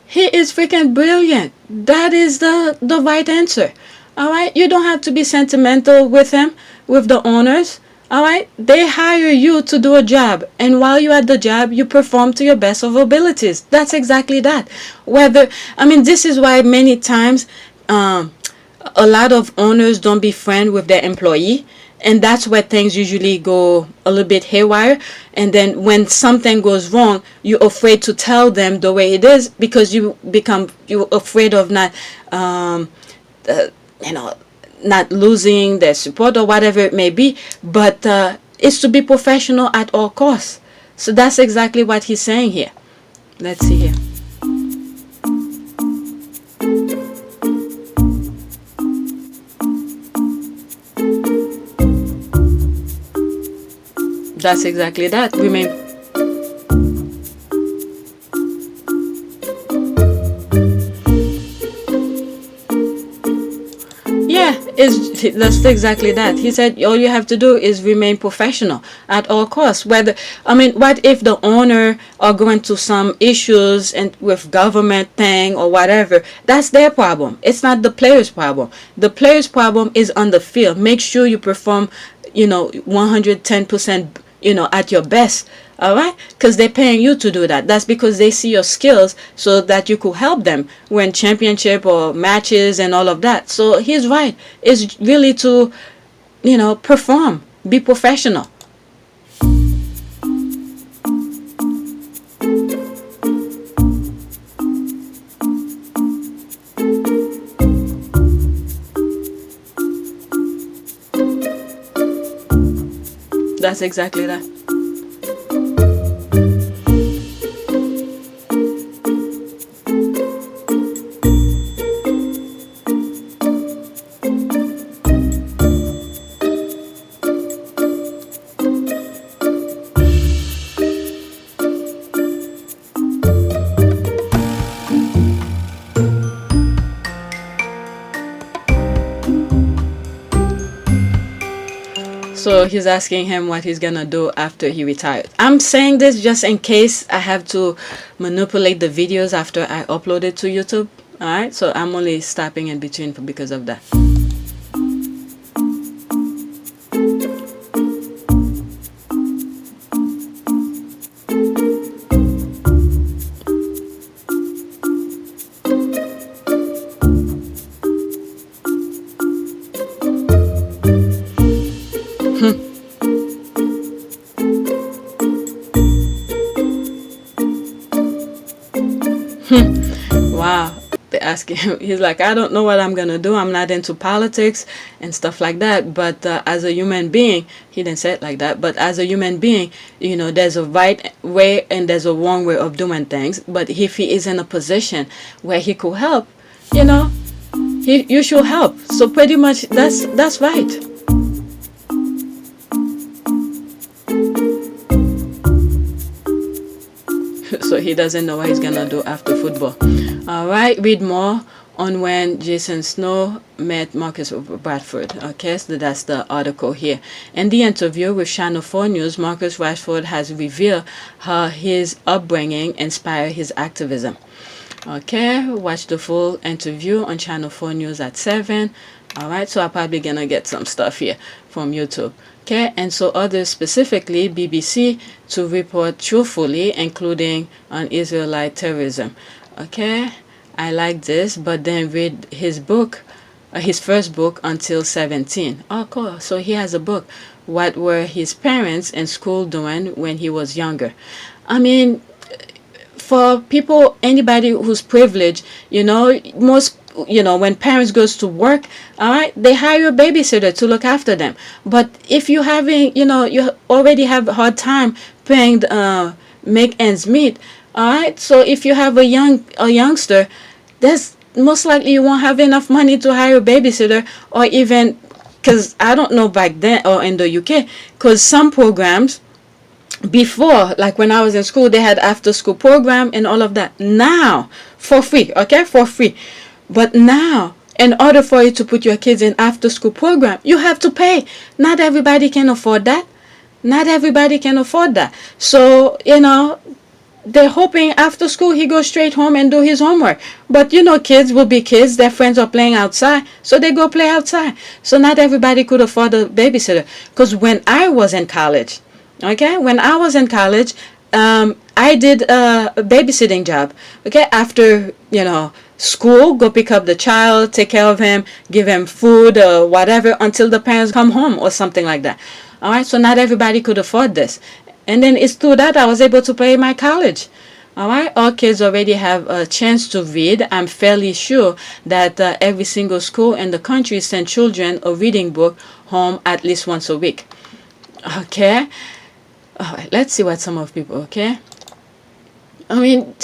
He is freaking brilliant. That is the right answer. All right, you don't have to be sentimental with him, with the owners. All right, they hire you to do a job, and while you're at the job, you perform to your best of abilities. That's exactly that. This is why many times, a lot of owners don't befriend with their employee, and that's where things usually go a little bit haywire. And then when something goes wrong, you're afraid to tell them the way it is, because you're afraid of not losing their support or whatever it may be. But it's to be professional at all costs. So that's exactly what he's saying here. Let's see here. That's exactly that. That's exactly that. He said all you have to do is remain professional at all costs. What if the owner are going to some issues and with government thing or whatever? That's their problem. It's not the player's problem. The player's problem is on the field. Make sure you perform, 110%, at your best. All right, because they're paying you to do that. That's because they see your skills, so that you could help them win championship or matches and all of that. So he's right. It's really to, perform, be professional. That's exactly that. So he's asking him what he's gonna do after he retired. I'm saying this just in case I have to manipulate the videos after I upload it to YouTube. Alright, so I'm only stopping in between because of that. Wow, they're asking him. He's like, I don't know what I'm gonna do. I'm not into politics and stuff like that. But as a human being, he didn't say it like that. But as a human being, there's a right way and there's a wrong way of doing things. But if he is in a position where he could help, you should help. So pretty much, that's right. So he doesn't know what he's gonna do after football. All right, read more on when Jason Snow met Marcus Bradford. Okay, so that's the article here. In the interview with Channel 4 News, Marcus Rashford has revealed how his upbringing inspired his activism. Okay, watch the full interview on Channel 4 News at 7. All right, so I'm probably gonna get some stuff here from YouTube. Okay, and so others, specifically BBC, to report truthfully, including on Israelite terrorism. Okay, I like this, but then read his book, his first book, Until 17. Oh, cool. So he has a book. What were his parents in school doing when he was younger? For people, anybody who's privileged, most, when parents goes to work, all right, they hire a babysitter to look after them. But if you're having, you already have a hard time paying, make ends meet, all right. So if you have a youngster, there's most likely you won't have enough money to hire a babysitter, or even, because I don't know back then or in the UK, because some programs before, like when I was in school, they had after school program and all of that. Now, for free, okay, for free. But now, in order for you to put your kids in after school program, you have to pay. Not everybody can afford that. Not everybody can afford that. So, they're hoping after school he goes straight home and do his homework. But kids will be kids. Their friends are playing outside, so they go play outside. So not everybody could afford a babysitter. Because when I was in college, okay, when I was in college, I did a babysitting job. Okay, after school, go pick up the child, take care of him, give him food or whatever until the parents come home or something like that. All right, so not everybody could afford this. And then it's through that I was able to pay my college. All right, all kids already have a chance to read. I'm fairly sure that every single school in the country send children a reading book home at least once a week. Okay, all right, let's see what some of people, okay? I mean,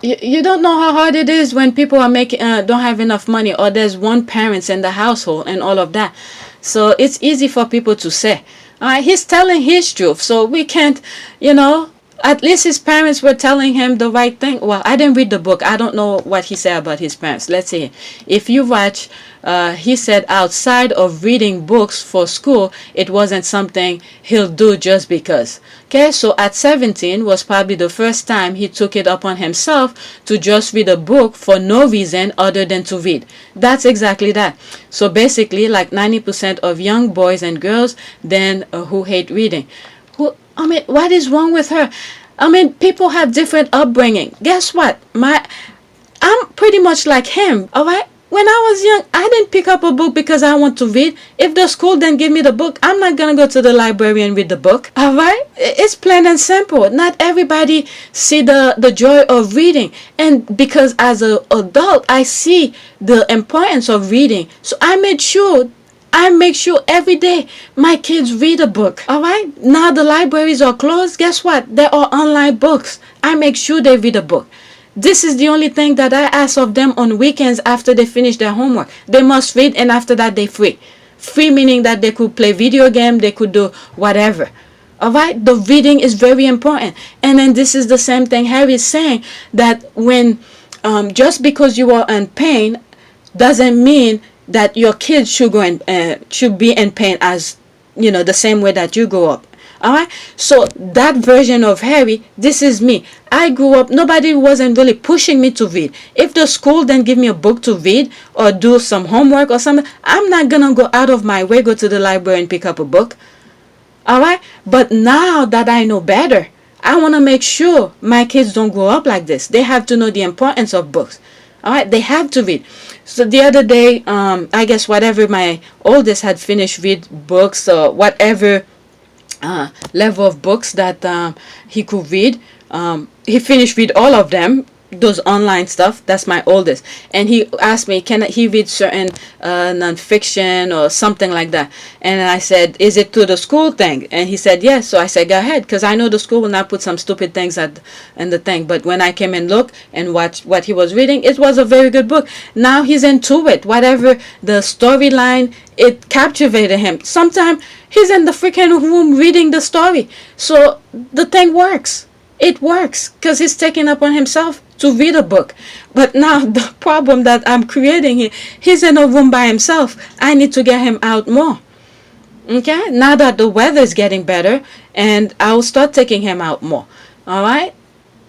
you don't know how hard it is when people are making don't have enough money, or there's one parent in the household and all of that. So it's easy for people to say, he's telling his truth, so we can't, at least his parents were telling him the right thing. Well, I didn't read the book. I don't know what he said about his parents. Let's see. If you watch, he said outside of reading books for school, it wasn't something he'll do just because. Okay, so at 17 was probably the first time he took it upon himself to just read a book for no reason other than to read. That's exactly that. So basically, like 90% of young boys and girls then who hate reading. What is wrong with her? People have different upbringing. Guess what? I'm pretty much like him, all right? When I was young, I didn't pick up a book because I want to read. If the school didn't give me the book, I'm not going to go to the library and read the book, all right? It's plain and simple. Not everybody see the joy of reading. And because as an adult, I see the importance of reading. So I make sure every day my kids read a book. All right. Now the libraries are closed. Guess what? There are online books. I make sure they read a book. This is the only thing that I ask of them on weekends after they finish their homework. They must read, and after that they're free. Free meaning that they could play video game, they could do whatever. All right. The reading is very important. And then this is the same thing Harry is saying, that when just because you are in pain doesn't mean that your kids should be in pain as the same way that you grew up. All right, so that version of Harry, this is me. I grew up, nobody wasn't really pushing me to read. If the school didn't give me a book to read or do some homework or something, I'm not gonna go out of my way, go to the library and pick up a book. All right, but now that I know better, I want to make sure my kids don't grow up like this. They have to know the importance of books. All right, they have to read. So the other day, I guess whatever my oldest had finished read books or whatever level of books that he could read, he finished read all of them, those online stuff. That's my oldest, and he asked me, can he read certain non-fiction or something like that? And I said, is it to the school thing? And he said yes. So I said, go ahead, because I know the school will not put some stupid things in the thing. But when I came and looked and watched what he was reading, it was a very good book. Now he's into it. Whatever the storyline, it captivated him. Sometimes he's in the freaking room reading the story, so the thing works. It works because he's taking upon himself to read a book. But now the problem that I'm creating here, he's in a room by himself. I need to get him out more. Okay, now that the weather is getting better, and I'll start taking him out more. All right.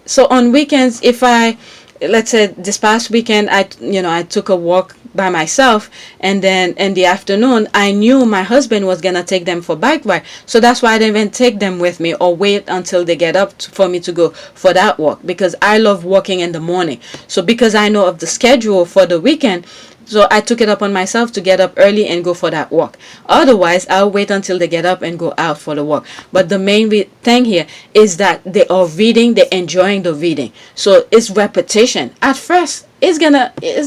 So on weekends, if let's say this past weekend, I took a walk by myself, and then in the afternoon I knew my husband was gonna take them for bike ride, so that's why I didn't even take them with me or wait until they get up for me to go for that walk, because I love walking in the morning. So because I know of the schedule for the weekend, so I took it upon myself to get up early and go for that walk. Otherwise, I'll wait until they get up and go out for the walk. But the main thing here is that they are reading, they're enjoying the reading. So it's repetition. At first, it's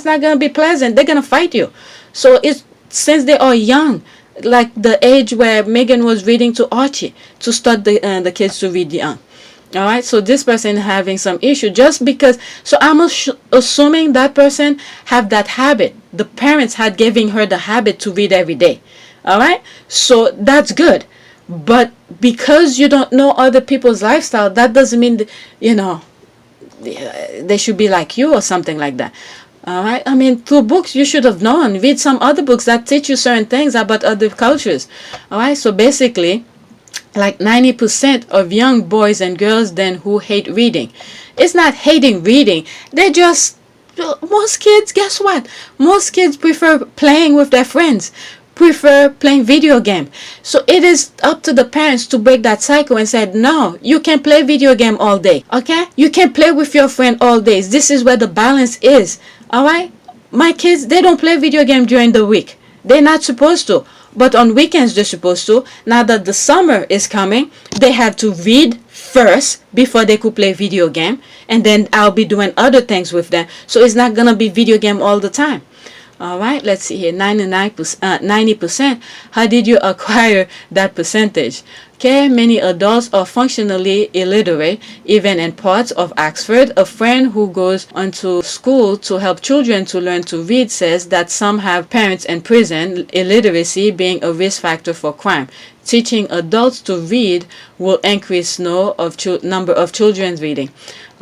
not gonna be pleasant. They're gonna fight you. So since they are young, like the age where Meghan was reading to Archie, to start the kids to read young. All right, so this person having some issue just because. So I'm assuming that person have that habit. The parents had giving her the habit to read every day. All right, so that's good. But because you don't know other people's lifestyle, that doesn't mean that, they should be like you or something like that. All right, I mean, through books you should have known. Read some other books that teach you certain things about other cultures. All right, so basically, like 90% of young boys and girls then who hate reading. It's not hating reading. They just, most kids, guess what? Most kids prefer playing with their friends, prefer playing video game. So it is up to the parents to break that cycle and say, no, you can play video game all day. Okay? You can play with your friend all day. This is where the balance is. All right? My kids, they don't play video game during the week. They're not supposed to. But on weekends, they're supposed to. Now that the summer is coming, they have to read first before they could play video game. And then I'll be doing other things with them. So it's not going to be video game all the time. All right, let's see here. 90%. How did you acquire that percentage? Okay, many adults are functionally illiterate, even in parts of Oxford. A friend who goes onto school to help children to learn to read says that some have parents in prison, illiteracy being a risk factor for crime. Teaching adults to read will increase number of children reading.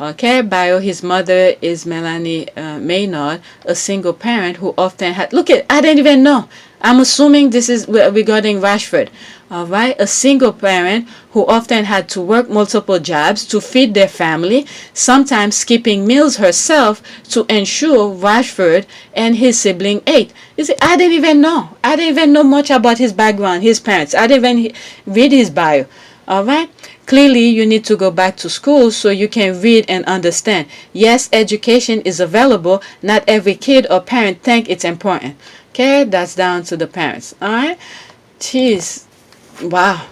Okay, bio, his mother is Melanie Maynard, a single parent who often had, look at, I didn't even know. I'm assuming this is regarding Rashford. All right, a single parent who often had to work multiple jobs to feed their family, sometimes skipping meals herself to ensure Rashford and his sibling ate. You see, I didn't even know. I didn't even know much about his background, his parents. I didn't even read his bio. All right. Clearly, you need to go back to school so you can read and understand. Yes, education is available. Not every kid or parent think it's important. Okay, that's down to the parents. All right. Jeez. Wow.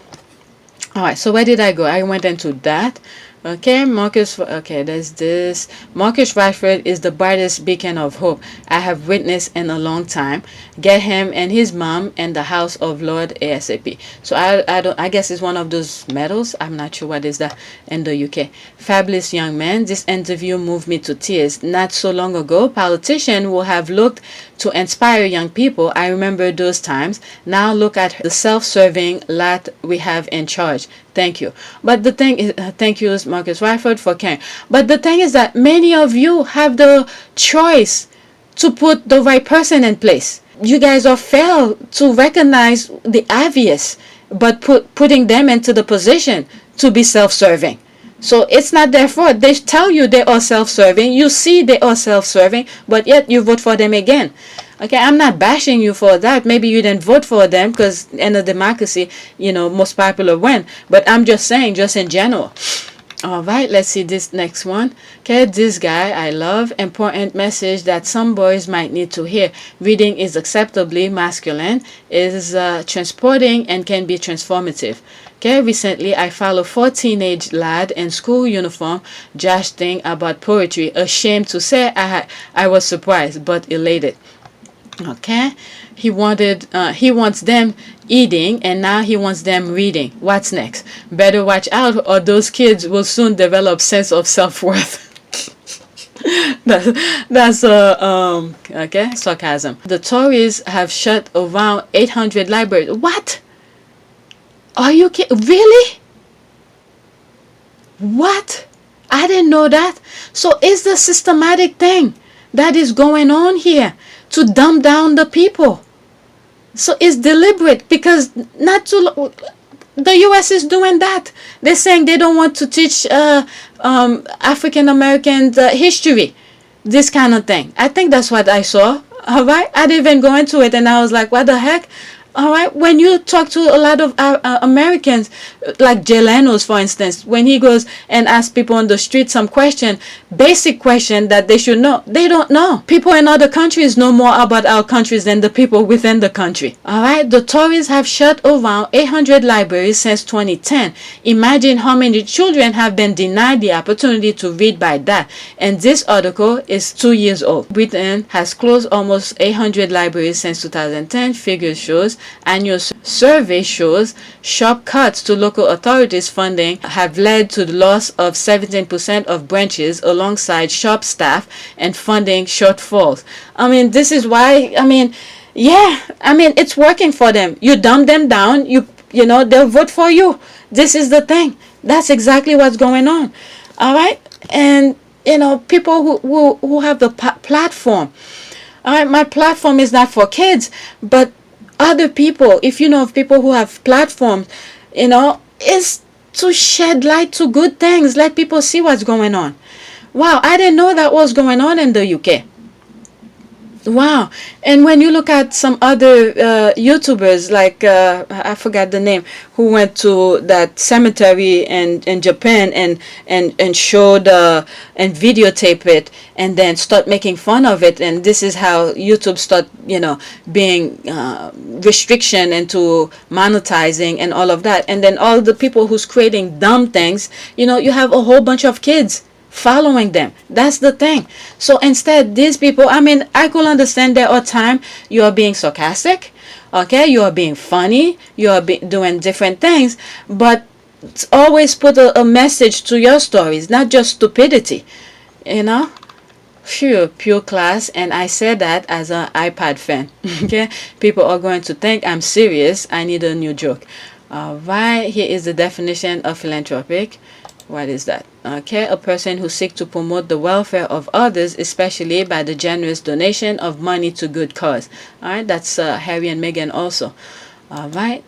All right. So where did I go? I went into that. Okay, there's this. Marcus Rashford is the brightest beacon of hope I have witnessed in a long time. Get him and his mom in the House of Lord ASAP. So I guess it's one of those medals. I'm not sure what is that in the UK. Fabulous young man. This interview moved me to tears. Not so long ago, politicians will have looked to inspire young people. I remember those times. Now look at the self-serving lot we have in charge. Thank you. But the thing is, thank you, Marcus Rashford, for caring. But the thing is that many of you have the choice to put the right person in place. You guys are failed to recognize the obvious, but putting them into the position to be self-serving. So it's not their fault. They tell you they are self-serving. You see they are self-serving, but yet you vote for them again. Okay, I'm not bashing you for that. Maybe you didn't vote for them because in a democracy, most popular win. But I'm just saying, just in general. All right, let's see this next one. Okay, this guy I love. Important message that some boys might need to hear. Reading is acceptably masculine, is transporting and can be transformative. Okay, recently I followed 4 teenage lad in school uniform joshing about poetry. Ashamed to say I was surprised but elated. Okay, he wants them eating and now he wants them reading. What's next? Better watch out or those kids will soon develop sense of self-worth. that's okay, sarcasm. The Tories have shut around 800 libraries. What? Are you kidding? Really? What? I didn't know that. So it's the systematic thing that is going on here to dumb down the people. So it's deliberate because the US is doing that. They're saying they don't want to teach African American history, this kind of thing. I think that's what I saw. All right, I didn't even go into it, and I was like, what the heck? All right, when you talk to a lot of Americans, like Jay Leno's, for instance, when he goes and asks people on the street some basic question that they should know, they don't know. People in other countries know more about our countries than the people within the country. All right, the Tories have shut around 800 libraries since 2010. Imagine how many children have been denied the opportunity to read by that. And this article is 2 years old. Britain has closed almost 800 libraries since 2010, figures shows. annual survey shows sharp cuts to local authorities' funding have led to the loss of 17% of branches alongside sharp staff and funding shortfalls. I mean, this is why, it's working for them. You dumb them down, they'll vote for you. This is the thing. That's exactly what's going on. All right? And, people who have the platform. All right, my platform is not for kids, but other people, if you know of people who have platforms, is to shed light to good things. Let people see what's going on. Wow, I didn't know that was going on in the UK. Wow. And when you look at some other YouTubers, like I forgot the name, who went to that cemetery in Japan and showed and videotape it and then start making fun of it, and this is how YouTube start being restriction into monetizing and all of that. And then all the people who's creating dumb things, you have a whole bunch of kids following them. That's the thing. So instead, these people, I could understand there are times you are being sarcastic, okay, you are being funny, you are doing different things, but always put a message to your stories, not just stupidity. Pure class. And I said that as an iPad fan. Okay, people are going to think I'm serious. I need a new joke. All right, here is the definition of philanthropic. What is that? Okay, a person who seeks to promote the welfare of others, especially by the generous donation of money to good cause. All right, that's Harry and Meghan also. All right,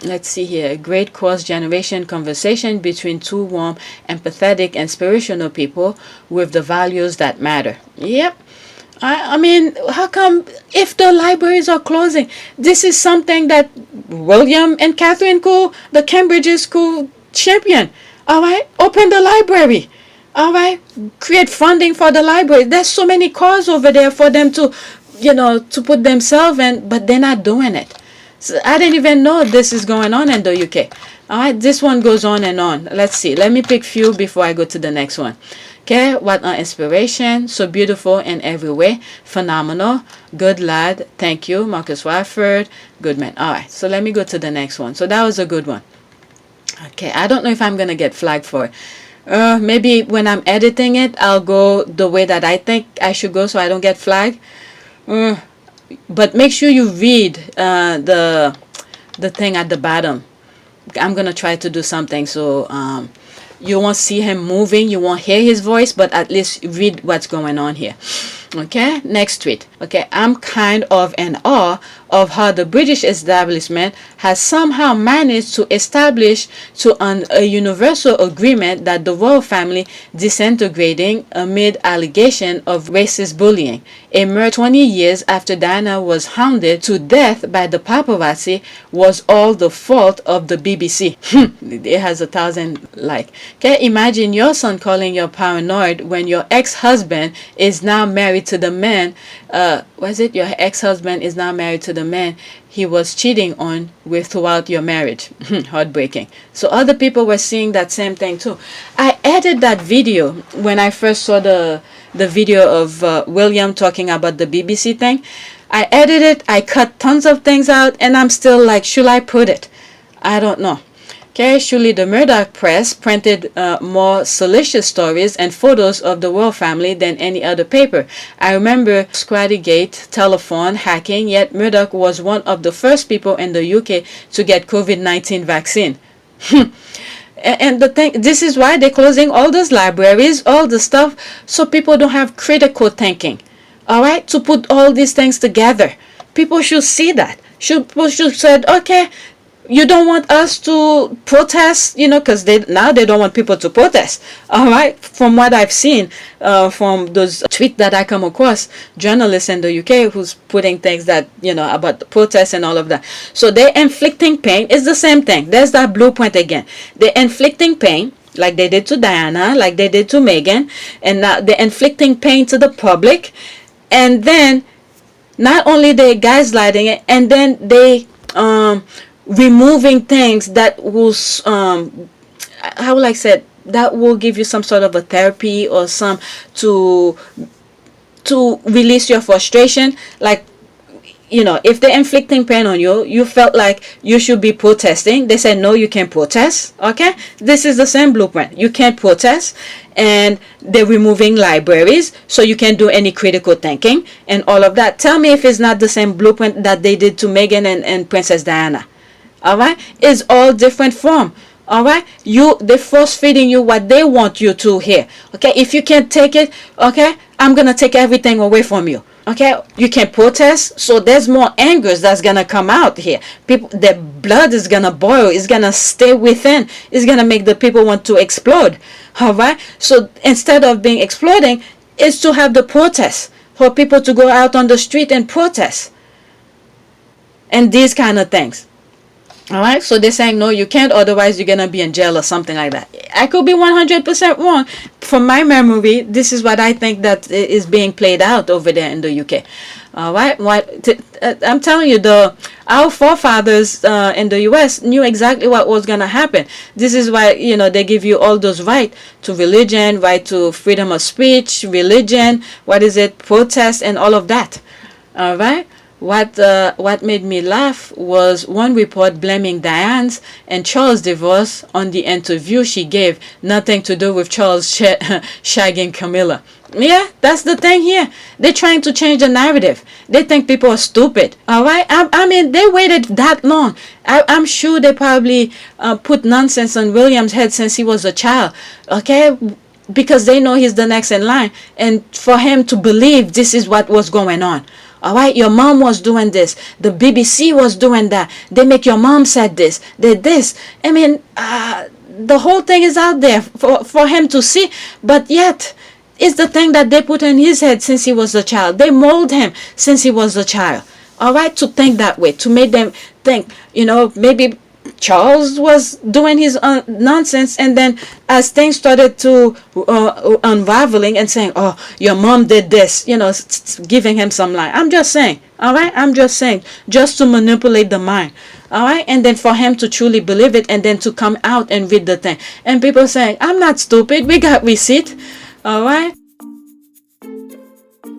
let's see here. A great cross-generation conversation between two warm, empathetic, inspirational people with the values that matter. Yep. How come if the libraries are closing? This is something that William and Catherine the Cambridge school champion. All right, open the library. All right, create funding for the library. There's so many cause over there for them to, to put themselves in, but they're not doing it. So I didn't even know this is going on in the UK. All right, this one goes on and on. Let's see. Let me pick few before I go to the next one. Okay, what an inspiration. So beautiful in every way. Phenomenal. Good lad. Thank you, Marcus Rashford. Good man. All right, so let me go to the next one. So that was a good one. Okay, I don't know if I'm going to get flagged for it. Maybe when I'm editing it, I'll go the way that I think I should go so I don't get flagged. But make sure you read the thing at the bottom. I'm going to try to do something so you won't see him moving, you won't hear his voice, but at least read what's going on here. Okay, next tweet. Okay, I'm kind of in awe of how the British establishment has somehow managed to establish a universal agreement that the royal family disintegrating amid allegation of racist bullying emerged 20 years after Diana was hounded to death by the paparazzi was all the fault of the BBC. It has 1,000 like. Okay, imagine your son calling you paranoid when your ex-husband is now married to the man. Your ex-husband is now married to the man he was cheating on with throughout your marriage. Heartbreaking. So other people were seeing that same thing too. I edited that video when I first saw the video of William talking about the BBC thing. I edited it, I cut tons of things out, and I'm still like, should I put it? I don't know. Okay, surely the Murdoch press printed more salacious stories and photos of the royal family than any other paper. I remember Squattygate, telephone, hacking, yet Murdoch was one of the first people in the UK to get COVID-19 vaccine. And the thing, this is why they're closing all those libraries, all the stuff, so people don't have critical thinking. All right, to put all these things together. People should see that. People should say, okay, you don't want us to protest, because now they don't want people to protest. All right, from what I've seen from those tweets that I come across, journalists in the UK who's putting things that, about the protests and all of that. So they're inflicting pain. It's the same thing. There's that blueprint again. They're inflicting pain, like they did to Diana, like they did to Meghan, and now they're inflicting pain to the public. And then not only they gaslighting it, and then they removing things that will how will I say it? That will give you some sort of a therapy or some to release your frustration. Like if they're inflicting pain on you, you felt like you should be protesting. They said, no, you can't protest. Okay? This is the same blueprint. You can't protest. And they're removing libraries, so you can't do any critical thinking and all of that. Tell me if it's not the same blueprint that they did to Meghan and Princess Diana. All right? It's all different form. All right, they're force feeding you what they want you to hear. Okay, if you can't take it, okay, I'm gonna take everything away from you. Okay, you can protest, so there's more anger that's gonna come out here. People, their blood is gonna boil. It's gonna stay within. It's gonna make the people want to explode. All right, so instead of being exploding, it's to have the protest for people to go out on the street and protest and these kind of things. All right, so they're saying no, you can't, otherwise you're gonna be in jail or something like that. I could be 100% wrong. From my memory, this is what I think that is being played out over there in the UK. All right, I'm telling you, our forefathers in the US knew exactly what was gonna happen. This is why they give you all those right to religion, right to freedom of speech, religion, protest, and all of that. All right. What made me laugh was one report blaming Diane's and Charles' divorce on the interview she gave, nothing to do with Charles shagging Camilla. Yeah, that's the thing here. They're trying to change the narrative. They think people are stupid. All right, I mean, they waited that long. I'm sure they probably put nonsense on William's head since he was a child. Okay, because they know he's the next in line, and for him to believe this is what was going on. All right, your mom was doing this. The BBC was doing that. They make your mom said this, did this. I mean, the whole thing is out there for him to see. But yet, it's the thing that they put in his head since he was a child. They mold him since he was a child. All right, to think that way, to make them think, maybe Charles was doing his nonsense, and then as things started to unraveling and saying, oh, your mom did this, giving him some lie. I'm just saying, all right, just to manipulate the mind, all right, and then for him to truly believe it, and then to come out and read the thing, and people saying, I'm not stupid, we got receipt, all right.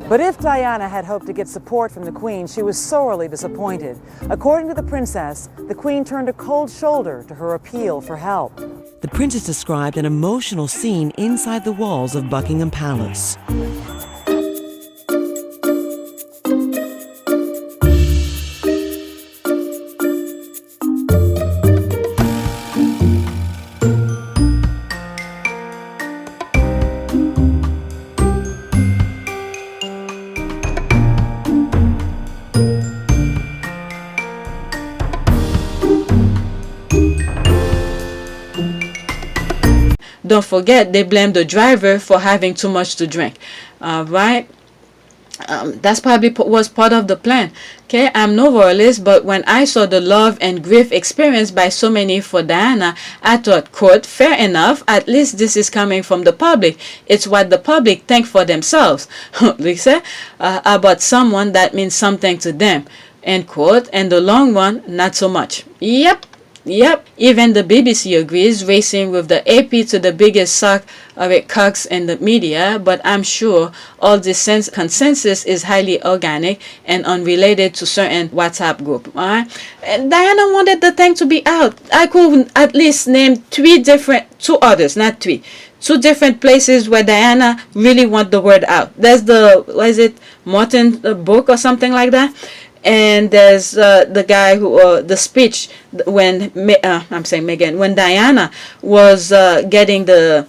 But if Diana had hoped to get support from the Queen, she was sorely disappointed. According to the princess, the Queen turned a cold shoulder to her appeal for help. The princess described an emotional scene inside the walls of Buckingham Palace. Don't forget, they blame the driver for having too much to drink. All right. That's probably was part of the plan. Okay, I'm no royalist, but when I saw the love and grief experienced by so many for Diana, I thought, quote, fair enough, at least this is coming from the public. It's what the public think for themselves. Lisa, about someone that means something to them, end quote, and the long run, not so much. Yep, even the BBC agrees, racing with the AP to the biggest suck of it cocks in the media, but I'm sure all this consensus is highly organic and unrelated to certain WhatsApp group. Alright? And Diana wanted the thing to be out. I could at least name two different places where Diana really want the word out. There's Martin book or something like that. And there's the guy who the speech when Meghan, when Diana was getting the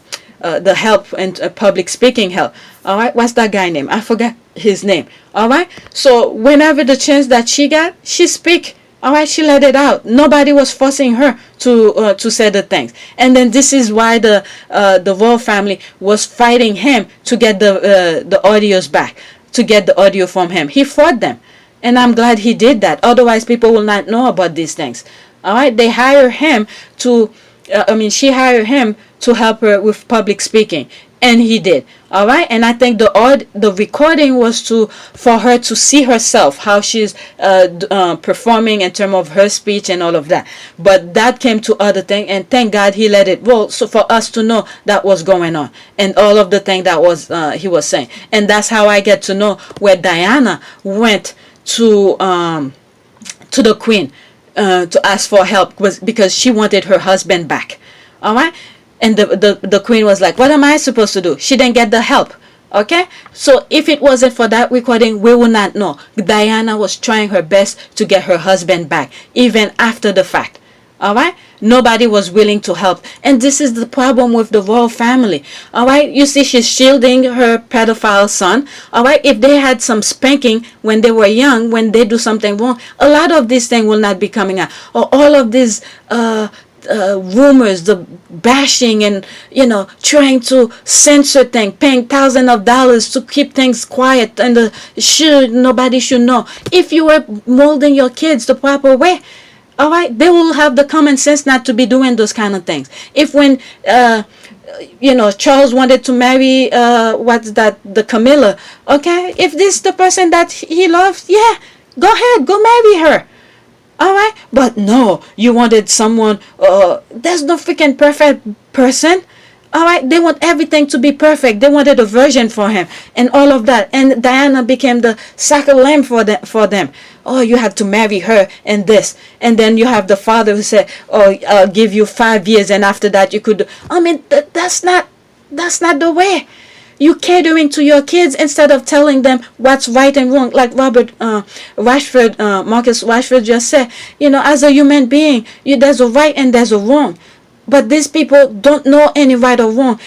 help and public speaking help. All right, what's that guy name? I forgot his name. All right, so whenever the chance that she got, she speak. All right, she let it out. Nobody was forcing her to say the things. And then this is why the royal family was fighting him to get the audios back, to get the audio from him. He fought them. And I'm glad he did that. Otherwise, people will not know about these things. All right. They hire him she hired him to help her with public speaking. And he did. All right. And I think the recording was for her to see herself, how she's performing in terms of her speech and all of that. But that came to other thing. And thank God he let it roll. So for us to know that was going on. And all of the thing that was he was saying. And that's how I get to know where Diana went to the queen to ask for help, was because she wanted her husband back. All right, and the queen was like, what am I supposed to do? She didn't get the help. Okay, so if it wasn't for that recording, we would not know. Diana was trying her best to get her husband back, even after the fact. All right, nobody was willing to help, and this is the problem with the royal family. All right, you see, she's shielding her pedophile son. All right, if they had some spanking when they were young, when they do something wrong, a lot of these things will not be coming out, or all of these rumors, the bashing, and trying to censor things, paying thousands of dollars to keep things quiet, and nobody should know. If you were molding your kids the proper way, all right, they will have the common sense not to be doing those kind of things. If when Charles wanted to marry the Camilla, okay, if this is the person that he loves, yeah, go ahead, go marry her. All right, but no, you wanted someone. There's no freaking perfect person. All right, they want everything to be perfect. They wanted a virgin for him and all of that. And Diana became the sacrifice lamb for them. Oh, you have to marry her and this. And then you have the father who said, oh, I'll give you 5 years, and after that you could. I mean, that's not the way. You catering to your kids instead of telling them what's right and wrong. Like Marcus Rashford just said, as a human being, there's a right and there's a wrong. But these people don't know any right or wrong.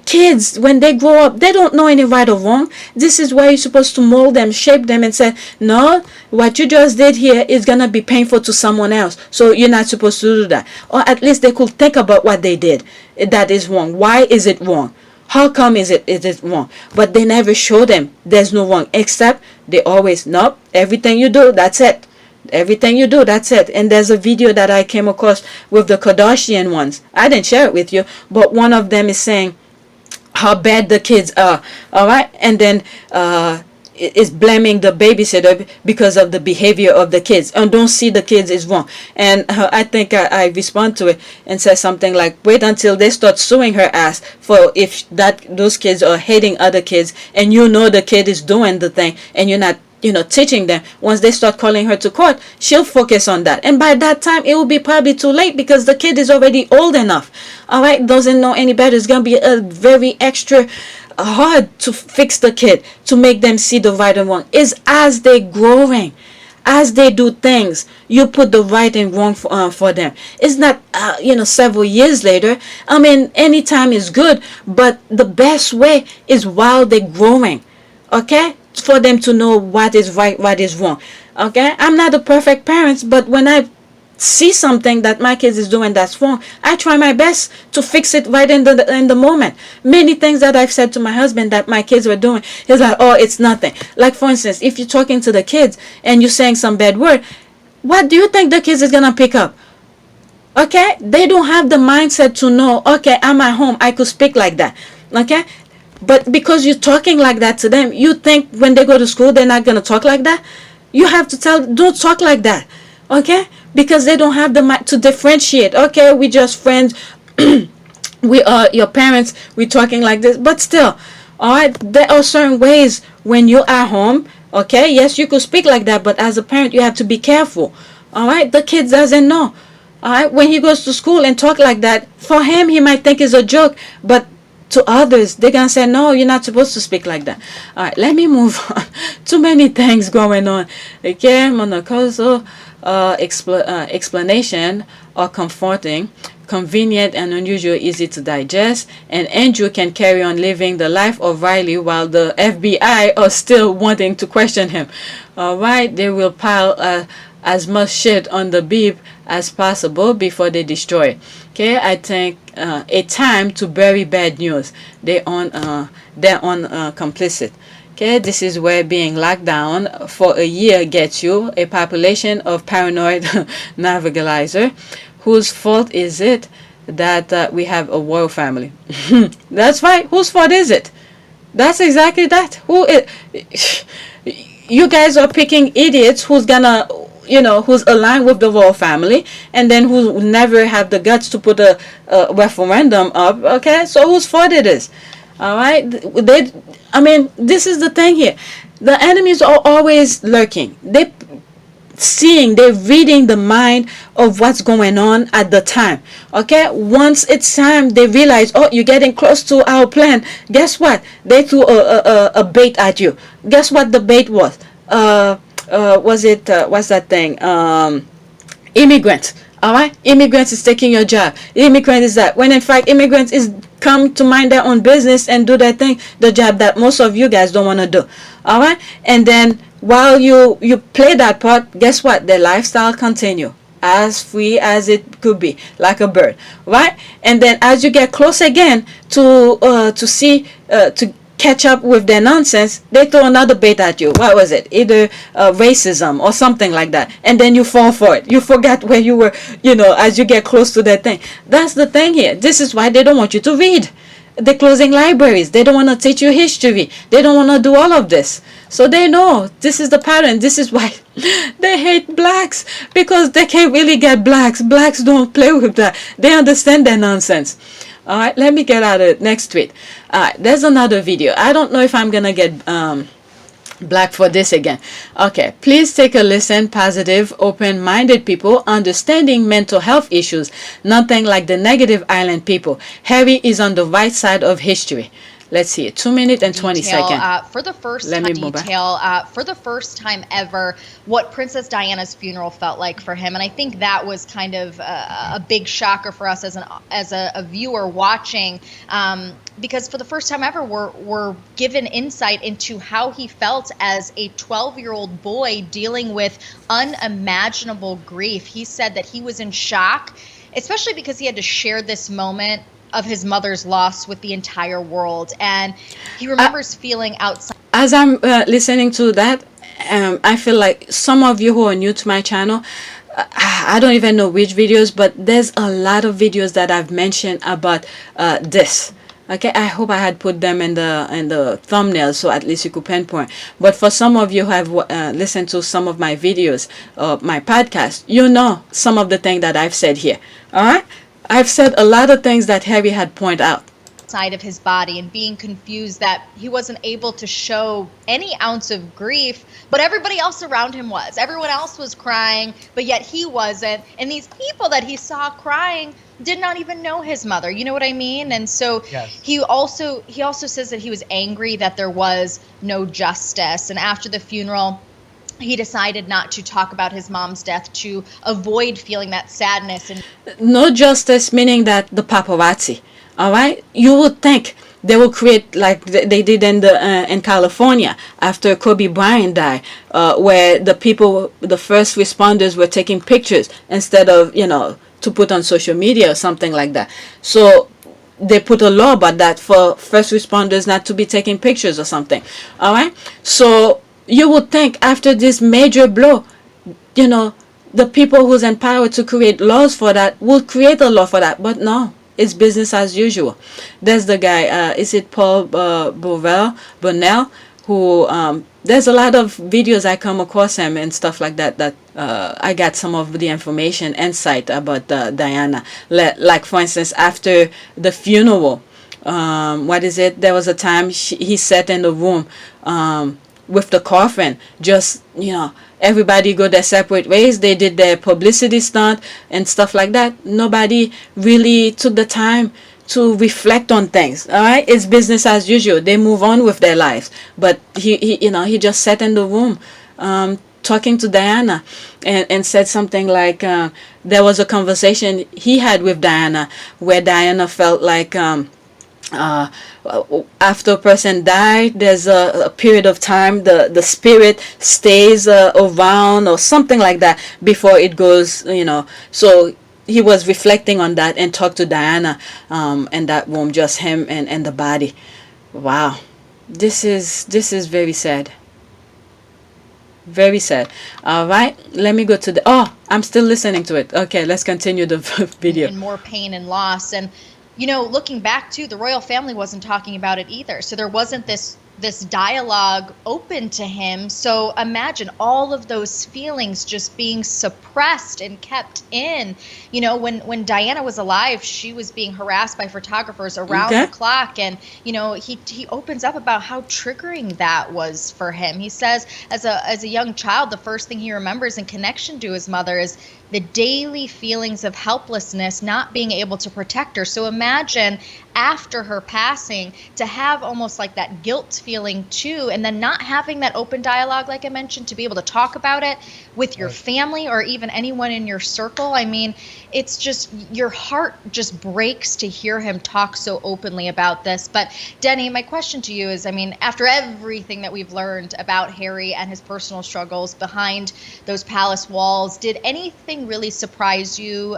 Kids, when they grow up, they don't know any right or wrong. This is where you're supposed to mold them, shape them, and say, no, what you just did here is going to be painful to someone else. So you're not supposed to do that. Or at least they could think about what they did. That is wrong. Why is it wrong? How come is it wrong? But they never show them there's no wrong, except they always, nope, everything you do, that's it. Everything you do, that's it. And there's a video that I came across with the Kardashian ones. I didn't share it with you, but one of them is saying how bad the kids are. All right, and then is blaming the babysitter because of the behavior of the kids, and don't see the kids is wrong. And I think I respond to it and say something like, wait until they start suing her ass for if those kids are hating other kids, and the kid is doing the thing, and you're not teaching them. Once they start calling her to court, she'll focus on that, and by that time it will be probably too late, because the kid is already old enough. All right, doesn't know any better. It's gonna be a very extra hard to fix the kid, to make them see the right and wrong. Is as they growing, as they do things, you put the right and wrong for them. It's not several years later. I mean, any time is good, but the best way is while they're growing. Okay, for them to know what is right, what is wrong. Okay, I'm not a perfect parent, but when I see something that my kids is doing that's wrong, I try my best to fix it right in the moment. Many things that I've said to my husband that my kids were doing, he's like, oh, it's nothing. Like, for instance, if you're talking to the kids and you're saying some bad word, what do you think the kids is gonna pick up? Okay, they don't have the mindset to know, okay, I'm at home, I could speak like that. Okay, but because you're talking like that to them, you think when they go to school they're not gonna talk like that. You have to tell, don't talk like that. Okay, because they don't have the mind to differentiate. Okay, we just friends. We are your parents. We're talking like this, but still, all right. There are certain ways when you're at home. Okay, yes, you could speak like that, but as a parent, you have to be careful. All right, the kid doesn't know. All right, when he goes to school and talk like that, for him, he might think it's a joke, but to others, they're gonna say, no, you're not supposed to speak like that. All right, let me move on. Too many things going on. Okay, monocausal explanation or comforting, convenient and unusual, easy to digest, and Andrew can carry on living the life of Riley while the FBI are still wanting to question him. All right, they will pile as much shit on the beep as possible before they destroy it. Okay, I think a time to bury bad news. They're on complicit. Okay, this is where being locked down for a year gets you a population of paranoid navigalizer. Whose fault is it that we have a royal family? That's right. Whose fault is it? That's exactly that. Who is? You guys are picking idiots who's gonna, who's aligned with the royal family, and then who never have the guts to put a referendum up. Okay, so whose fault it is? All right, this is the thing here. The enemies are always lurking. They're reading the mind of what's going on at the time. Okay, once it's time, they realize, oh, you're getting close to our plan. Guess what? They threw a bait at you. Guess what the bait was? Was it what's that thing? Immigrants. All right, immigrants is taking your job. Immigrant is that, when in fact immigrants is come to mind their own business and do their thing, the job that most of you guys don't want to do. All right, and then while you play that part, guess what? Their lifestyle continue as free as it could be, like a bird, right? And then as you get close again to catch up with their nonsense, they throw another bait at you. What was it? Either racism or something like that. And then you fall for it. You forgot where you were, as you get close to that thing. That's the thing here. This is why they don't want you to read. They're closing libraries. They don't want to teach you history. They don't want to do all of this. So they know this is the pattern. This is why they hate blacks, because they can't really get blacks. Blacks don't play with that. They understand their nonsense. All right, let me get out of next tweet. All right, there's another video. I don't know if I'm gonna get black for this again. Okay, please take a listen. Positive, open-minded people understanding mental health issues, nothing like the negative island people. Harry is on the right side of history. Let's see it. 2 minutes and 20 seconds. For the first time ever, what Princess Diana's funeral felt like for him, and I think that was kind of a big shocker for us as a viewer watching, because for the first time ever, we're given insight into how he felt as a 12-year-old boy dealing with unimaginable grief. He said that he was in shock, especially because he had to share this moment of his mother's loss with the entire world, and he remembers feeling outside. As I'm listening to that, I feel like some of you who are new to my channel, I don't even know which videos, but there's a lot of videos that I've mentioned about this. Okay, I hope I had put them in the thumbnail so at least you could pinpoint. But for some of you who have listened to some of my videos, my podcast, you know some of the things that I've said here. All right, I've said a lot of things that Harry had pointed out. Side of his body and being confused that he wasn't able to show any ounce of grief, but everybody else around him was. Everyone else was crying, but yet he wasn't. And these people that he saw crying did not even know his mother. You know what I mean? And so yes. he also says that he was angry that there was no justice. And after the funeral, he decided not to talk about his mom's death to avoid feeling that sadness. And no justice, meaning that the paparazzi. All right, you would think they will create like they did in California after Kobe Bryant died, where the first responders were taking pictures instead of to put on social media or something like that. So they put a law about that for first responders not to be taking pictures or something. All right, so you would think after this major blow, the people who's in power to create laws for that will create a law for that, but no. It's business as usual. There's the guy, is it Paul Burnell, who, there's a lot of videos I come across him and stuff like that, I got some of the information, insight about Diana. Like, for instance, after the funeral, there was a time he sat in the room with the coffin, just, everybody go their separate ways. They did their publicity stunt and stuff like that. Nobody really took the time to reflect on things. All right, it's business as usual. They move on with their lives. But he just sat in the room, talking to Diana, and said something like there was a conversation he had with Diana where Diana felt like. After a person died, there's a period of time the spirit stays around or something like that before it goes, so he was reflecting on that and talked to Diana in that room, just him and the body. Wow, this is very sad, very sad. All right, let me go to I'm still listening to it. Okay, let's continue the video. And more pain and loss. And looking back too, the royal family wasn't talking about it either. So there wasn't this this dialogue open to him. So imagine all of those feelings just being suppressed and kept in. You know, when Diana was alive, she was being harassed by photographers around the clock. And, you know, he opens up about how triggering that was for him. He says as a young child, the first thing he remembers in connection to his mother is the daily feelings of helplessness, not being able to protect her. So imagine after her passing to have almost like that guilt feeling too, and then not having that open dialogue, like I mentioned, to be able to talk about it with your family or even anyone in your circle. I mean, it's just, your heart just breaks to hear him talk so openly about this. But Denny, my question to you is, I mean, after everything that we've learned about Harry and his personal struggles behind those palace walls, did anything really surprise you?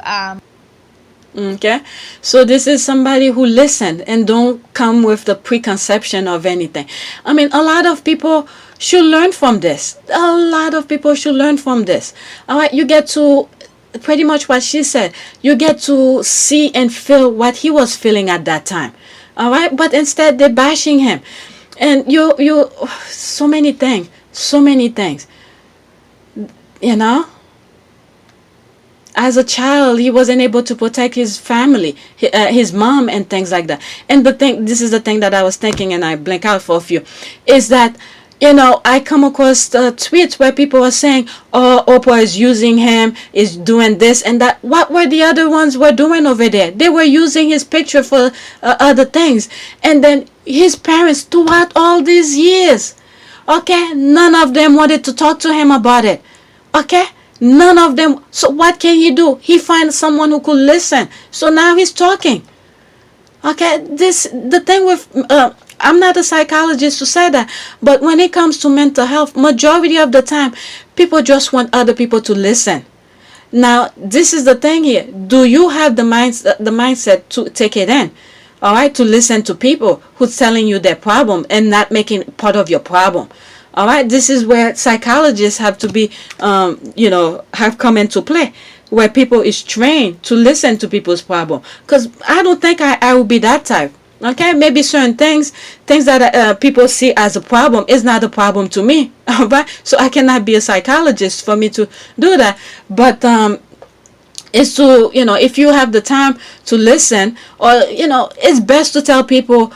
Okay, so this is somebody who listened and don't come with the preconception of anything. I mean, a lot of people should learn from this. A lot of people should learn from this. All right, you get to, pretty much what she said, you get to see and feel what he was feeling at that time. All right, but instead they're bashing him. And you so many things, you know. As a child, he wasn't able to protect his family, his mom, and things like that. And this is the thing that I was thinking, and I blink out for a few, is that, you know, I come across tweets where people are saying, "Oh, Oprah is using him, is doing this and that." What were the other ones were doing over there? They were using his picture for other things. And then his parents, throughout all these years, okay, none of them wanted to talk to him about it. Okay. None of them. So what can he do? He finds someone who could listen. So now he's talking. Okay, the thing with I'm not a psychologist to say that, but when it comes to mental health, majority of the time, people just want other people to listen. Now, this is the thing here. Do you have the mindset to take it in? All right, to listen to people who's telling you their problem and not making it part of your problem. All right, this is where psychologists have to be, have come into play, where people is trained to listen to people's problem. Because I don't think I will be that type. Okay, maybe certain things that people see as a problem is not a problem to me. All right, so I cannot be a psychologist for me to do that. But is to, if you have the time to listen, or, it's best to tell people,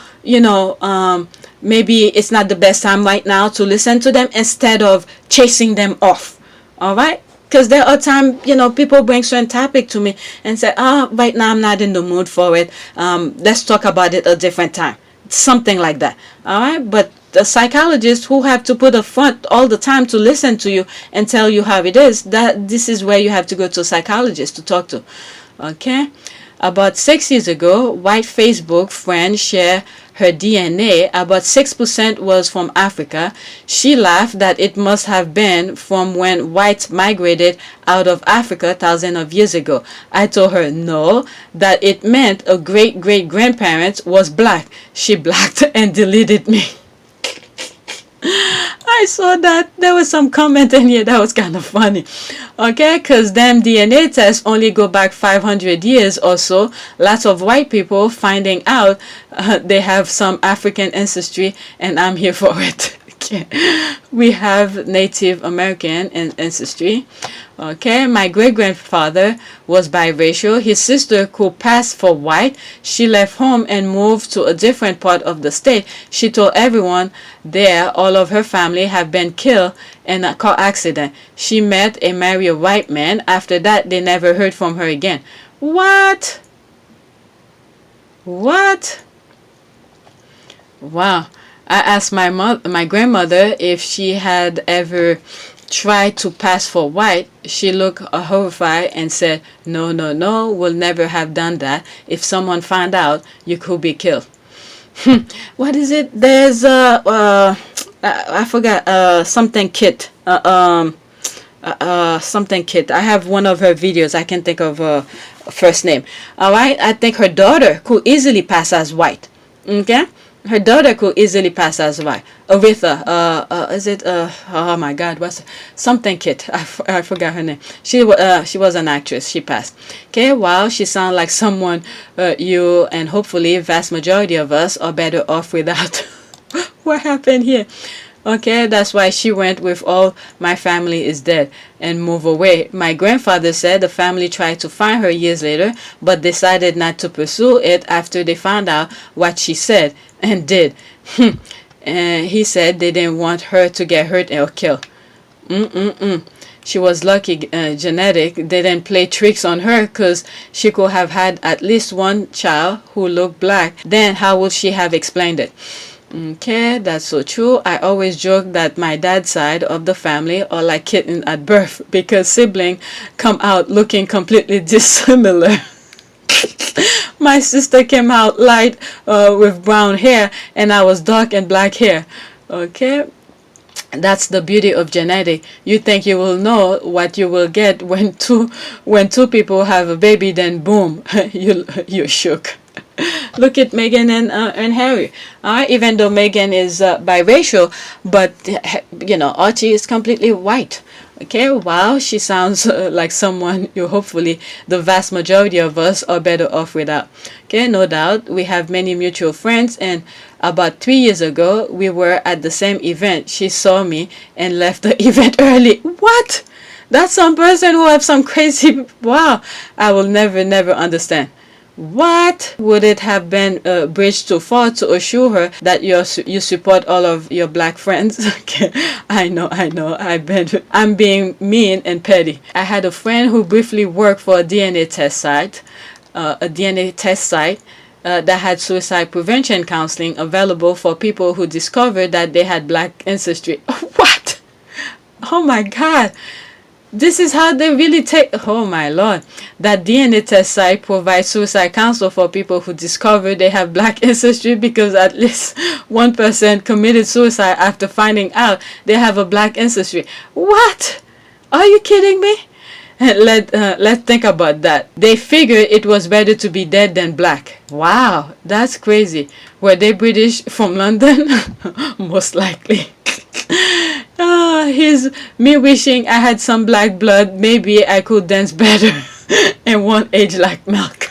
maybe it's not the best time right now to listen to them instead of chasing them off. All right? Because there are times, people bring certain topic to me and say, right now I'm not in the mood for it. Let's talk about it a different time. Something like that. All right? But the psychologists who have to put a front all the time to listen to you and tell you how it is, this is where you have to go to a psychologist to talk to. Okay? About 6 years ago, white Facebook friend shared her DNA. About 6% was from Africa. She laughed that it must have been from when whites migrated out of Africa thousands of years ago. I told her no, that it meant a great-great-grandparent was black. She blocked and deleted me. I saw that there was some comment in here that was kind of funny. Okay, because them DNA tests only go back 500 years or so. Lots of white people finding out they have some African ancestry, and I'm here for it. Okay. We have Native American ancestry. Okay, my great-grandfather was biracial. His sister could pass for white. She left home and moved to a different part of the state. She told everyone there all of her family have been killed in a car accident. She met and married a white man. After that, they never heard from her again. What? What? Wow. I asked my grandmother if she had ever tried to pass for white. She looked horrified and said, no, we'll never have done that. If someone found out, you could be killed. What is it? There's I forgot, something kit. Something kit. I have one of her videos. I can think of her first name. All right. I think her daughter could easily pass as white. Okay. Her daughter could easily pass as white. Aretha, is it? Oh my God, what's something kit? I forgot her name. She was an actress. She passed. Okay, wow, she sounds like someone you and hopefully vast majority of us are better off without. What happened here? Okay, that's why she went with all my family is dead and move away. My grandfather said the family tried to find her years later, but decided not to pursue it after they found out what she said and did. And he said they didn't want her to get hurt or killed. She was lucky genetic. They didn't play tricks on her because she could have had at least one child who looked black. Then how would she have explained it? Okay, that's so true. I always joke that my dad's side of the family are like kitten at birth because siblings come out looking completely dissimilar. My sister came out light with brown hair and I was dark and black hair. Okay, that's the beauty of genetic. You think you will know what you will get when two people have a baby, then boom, you're shook. Look at Meghan and Harry. Even though Meghan is biracial, but Archie is completely white. Okay, wow, she sounds like someone you hopefully the vast majority of us are better off without. Okay, no doubt we have many mutual friends, and about 3 years ago we were at the same event. She saw me and left the event early. What? That's some person who have some crazy. Wow, I will never understand. What would it have been a bridge too far to assure her that you support all of your black friends? Okay, I know. I'm being mean and petty. I had a friend who briefly worked for a DNA test site, that had suicide prevention counseling available for people who discovered that they had black ancestry. What? Oh my God. This is how they really take. Oh my Lord. That DNA test site provides suicide counsel for people who discover they have black ancestry because at least one person committed suicide after finding out they have a black ancestry. What? Are you kidding me? Let's think about that. They figured it was better to be dead than black. Wow, that's crazy. Were they British from London? Most likely. Here's me wishing I had some black blood. Maybe I could dance better and won't age like milk.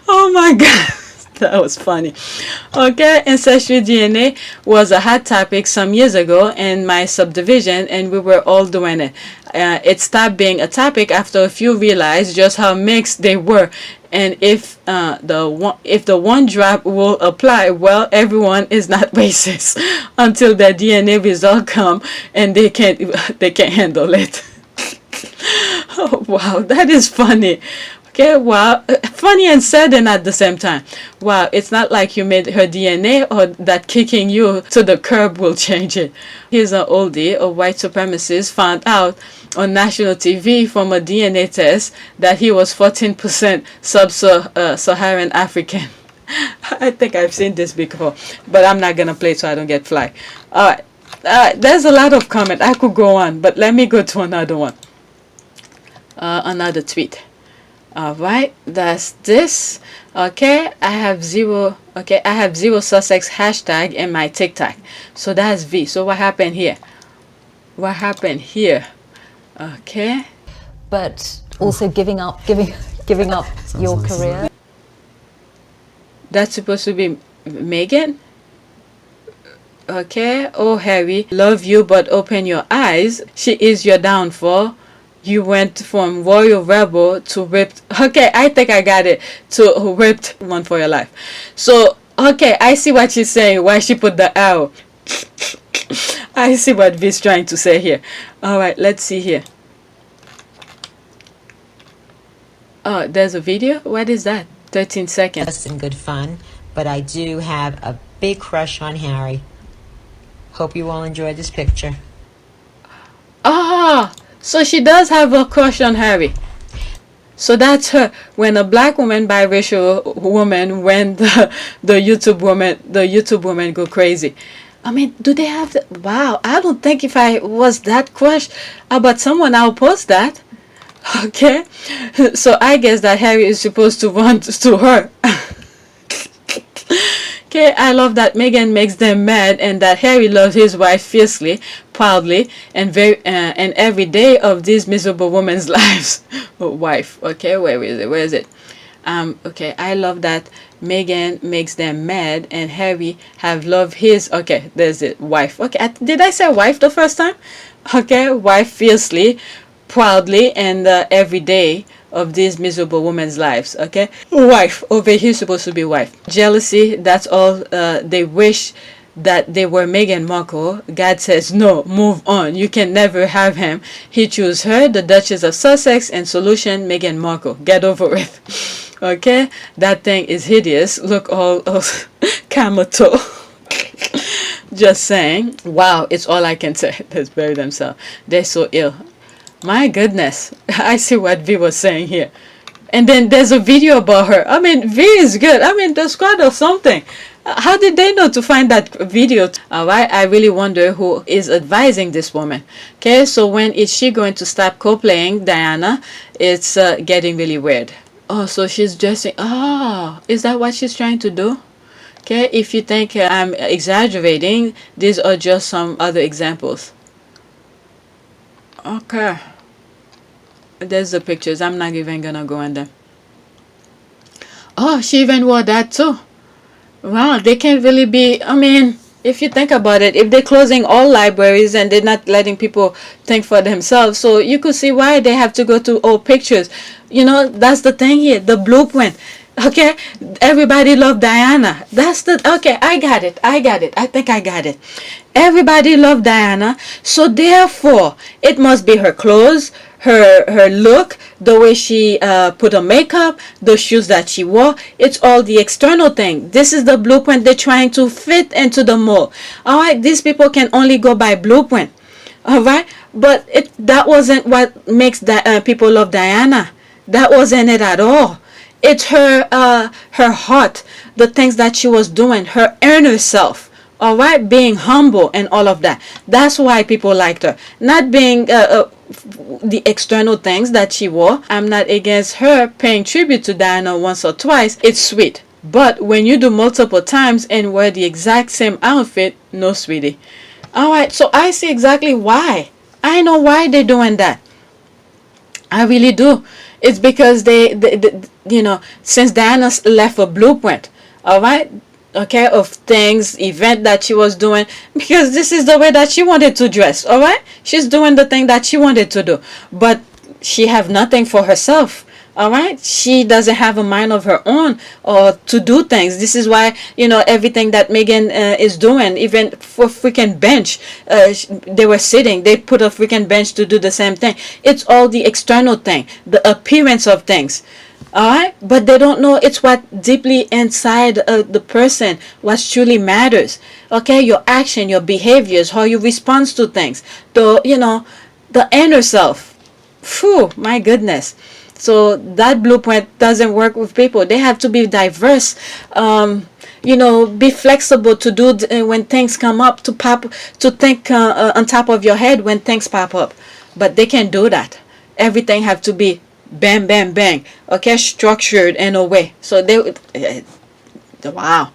Oh my God. That was funny. Okay, ancestry DNA was a hot topic some years ago in my subdivision, and we were all doing it. It stopped being a topic after a few realized just how mixed they were, and if the one drop will apply, well, everyone is not racist until their DNA result come and they can't handle it. Oh, wow, that is funny. Okay, wow, funny and saddened at the same time. Wow, it's not like you made her DNA or that kicking you to the curb will change it. Here's an oldie. A white supremacist found out on national TV from a DNA test that he was 14% sub-Saharan African. I think I've seen this before, but I'm not going to play so I don't get flagged. Alright, there's a lot of comment. I could go on, but let me go to another one. Another tweet. Alright, that's this. Okay, I have zero Sussex hashtag in my TikTok. So that's V. So what happened here? Okay. But also giving up your career. That's supposed to be Meghan. Okay. Oh, Harry, love you, but open your eyes. She is your downfall. You went from royal rebel to ripped. Okay, I think I got it. To ripped one for your life. So, okay, I see what she's saying. Why she put the arrow. I see what V's trying to say here. Alright, let's see here. Oh, there's a video? What is that? 13 seconds. Just in good fun, but I do have a big crush on Harry. Hope you all enjoy this picture. Ah! So she does have a crush on Harry. So that's her. When a black woman, biracial woman, when the YouTube woman go crazy. I mean, do they have the, wow, I don't think if I was that crushed about someone, I'll post that. Okay. So I guess that Harry is supposed to run to her. Okay, I love that Meghan makes them mad and that Harry loves his wife fiercely, proudly, and every day of these miserable women's lives. Oh, wife. Okay, where is it? Okay, I love that Meghan makes them mad and Harry have loved his, okay, there's it, wife. Okay, did I say wife the first time? Okay, wife fiercely, proudly, and every day of these miserable women's lives. Okay, wife, over here supposed to be wife. Jealousy, that's all they wish that they were Meghan Markle. God says, no, move on. You can never have him. He chose her, the Duchess of Sussex, and solution, Meghan Markle. Get over it. Okay? That thing is hideous. Look, all camel toe. Just saying. Wow, it's all I can say. Let's bury themselves. They're so ill. My goodness. I see what V was saying here. And then there's a video about her. I mean, V is good. I mean, the squad or something. How did they know to find that video? Alright, I really wonder who is advising this woman. Okay, so when is she going to stop co-playing Diana? It's getting really weird. Oh, so she's dressing. Oh, is that what she's trying to do? Okay, if you think I'm exaggerating, these are just some other examples. Okay. There's the pictures. I'm not even gonna go in them. Oh, she even wore that too. Wow, they can't really be, I mean, if you think about it, if they're closing all libraries and they're not letting people think for themselves, so you could see why they have to go to old pictures. You know, that's the thing here, the blueprint. Okay, everybody loved Diana. That's the, okay, I got it. I think I got it. Everybody loved Diana, so therefore, it must be her clothes, her look, the way she put her makeup, the shoes that she wore. It's all the external thing. This is the blueprint they're trying to fit into the mold. All right, these people can only go by blueprint. All right, but that wasn't what makes that people love Diana. That wasn't it at all. It's her heart, the things that she was doing, her inner self. All right, being humble and all of that. That's why people liked her. Not being the external things that she wore. I'm not against her paying tribute to Diana once or twice. It's sweet. But when you do multiple times and wear the exact same outfit, no, sweetie. All right, so I see exactly why. I know why they're doing that. I really do. It's because they you know, since Diana left a blueprint, all right, okay, of things, event that she was doing, because this is the way that she wanted to dress, all right? She's doing the thing that she wanted to do, but she have nothing for herself. All right, she doesn't have a mind of her own or to do things. This is why, you know, everything that Meghan is doing, even for freaking bench, they were sitting, they put a freaking bench to do the same thing. It's all the external thing, the appearance of things. All right, but they don't know it's what deeply inside the person, what truly matters. Okay, your action, your behaviors, how you respond to things, the, you know, the inner self. Phew, my goodness. So that blueprint doesn't work with people. They have to be diverse, you know, be flexible to do when things come up, to pop, to think on top of your head when things pop up. But they can't do that. Everything have to be bang, bang, bang. Okay, structured in a way. So they, wow.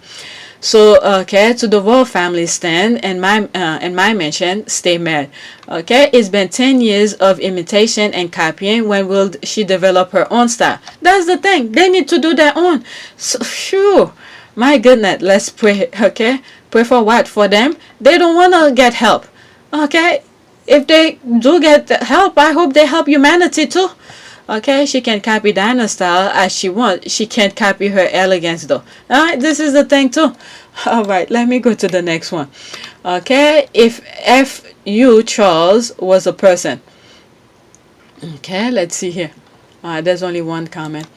So okay, to the royal family stand and my mention, stay mad. Okay, it's been 10 years of imitation and copying. When will she develop her own style? That's the thing. They need to do their own. So sure, my goodness, let's pray. Okay, pray for what? For them? They don't want to get help. Okay, if they do get help, I hope they help humanity too. Okay, she can copy Diana's style as she wants. She can't copy her elegance though. Alright, this is the thing too. Alright, let me go to the next one. Okay, if F.U. Charles was a person. Okay, let's see here. There's only one comment.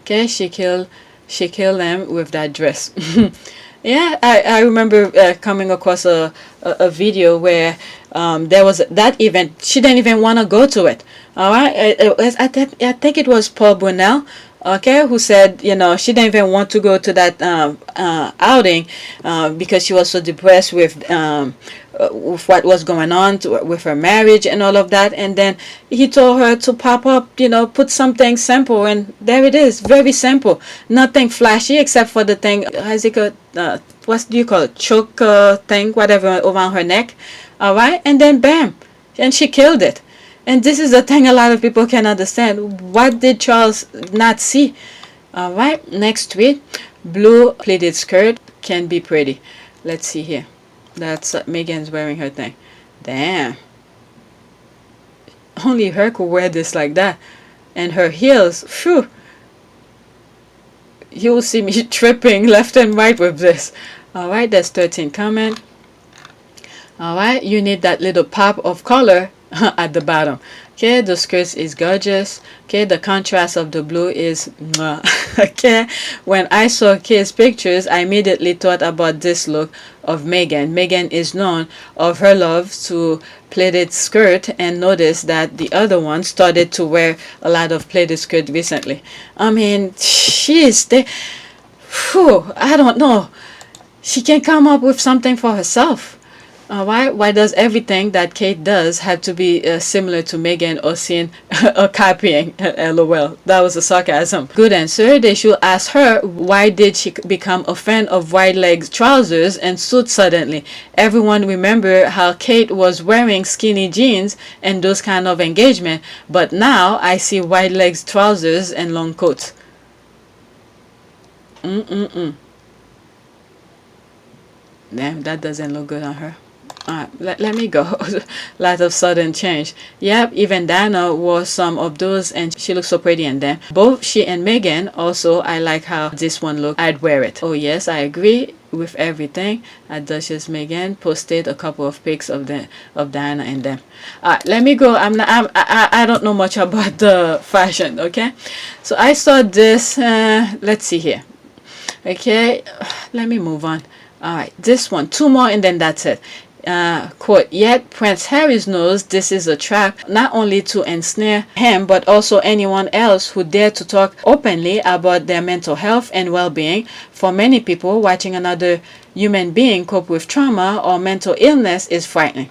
Okay, she killed them with that dress. Yeah, I remember coming across a video where there was that event. She didn't even want to go to it. All right, I think it was Paul Brunel, okay, who said, you know, she didn't even want to go to that outing because she was so depressed with what was going on with her marriage and all of that. And then he told her to pop up, you know, put something simple, and there it is, very simple, nothing flashy except for the thing, what do you call it, choke thing, whatever, around her neck. All right, and then bam, and she killed it. And this is the thing a lot of people can understand. What did Charles not see? All right, next tweet. Blue pleated skirt can be pretty. Let's see here. That's Meghan's wearing her thing. Damn. Only her could wear this like that. And her heels, phew. You'll see me tripping left and right with this. All right, that's 13 comment. All right, you need that little pop of color at the bottom. Okay, the skirt is gorgeous. Okay, the contrast of the blue is mwah. Okay, when I saw Kay's pictures, I immediately thought about this look of Meghan. Meghan is known of her love to pleated skirt, and noticed that the other one started to wear a lot of pleated skirt recently. I mean, she is I don't know. She can come up with something for herself. Why does everything that Kate does have to be similar to Meghan or seen or copying? LOL. That was a sarcasm. Good answer. They should ask her, why did she become a fan of wide leg trousers and suits suddenly? Everyone remember how Kate was wearing skinny jeans and those kind of engagement, but now I see wide legs trousers and long coats. Damn, that doesn't look good on her. Let me go. Lot of sudden change. Yep, even Diana wore some of those and she looks so pretty in them. Both she and Meghan. Also, I like how this one look. I'd wear it. Oh yes, I agree with everything. Duchess Meghan posted a couple of pics of Diana and them. Let me go. I don't know much about the fashion. Okay, so I saw this. Let's see here. Okay, let me move on. All right, this one, 2 more, and then that's it. Quote, yet Prince Harry knows this is a trap, not only to ensnare him, but also anyone else who dare to talk openly about their mental health and well-being. For many people, watching another human being cope with trauma or mental illness is frightening.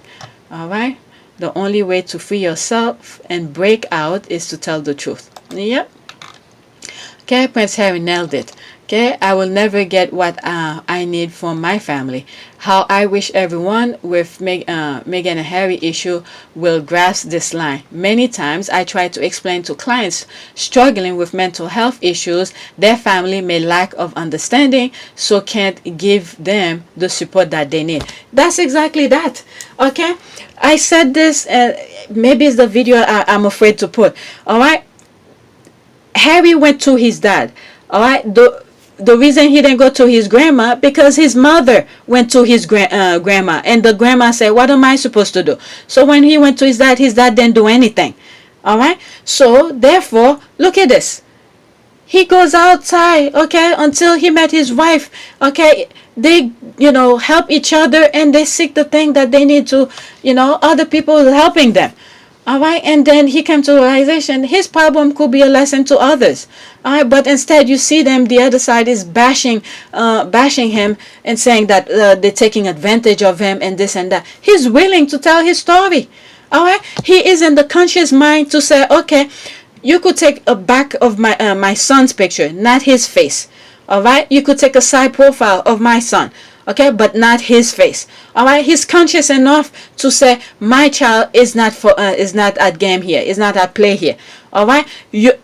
All right, the only way to free yourself and break out is to tell the truth. Yep. Okay, Prince Harry nailed it. Okay, I will never get what I need from my family. How I wish everyone with Meghan and Harry issue will grasp this line. Many times I try to explain to clients struggling with mental health issues, their family may lack of understanding, so can't give them the support that they need. That's exactly that. Okay, I said this, maybe it's the video I'm afraid to put. All right, Harry went to his dad. All right, the reason he didn't go to his grandma, because his mother went to his grandma, and the grandma said, what am I supposed to do? So when he went to his dad didn't do anything. All right, so therefore, look at this. He goes outside, okay, until he met his wife. Okay, they help each other, and they seek the thing that they need to, other people helping them. All right, and then he came to the realization his problem could be a lesson to others. All right, but instead you see them, the other side is bashing him and saying that they're taking advantage of him and this and that. He's willing to tell his story. All right, he is in the conscious mind to say, okay, you could take a back of my son's picture, not his face. All right, you could take a side profile of my son. Okay, but not his face. All right, he's conscious enough to say my child is not at game here, is not at play here. All right, you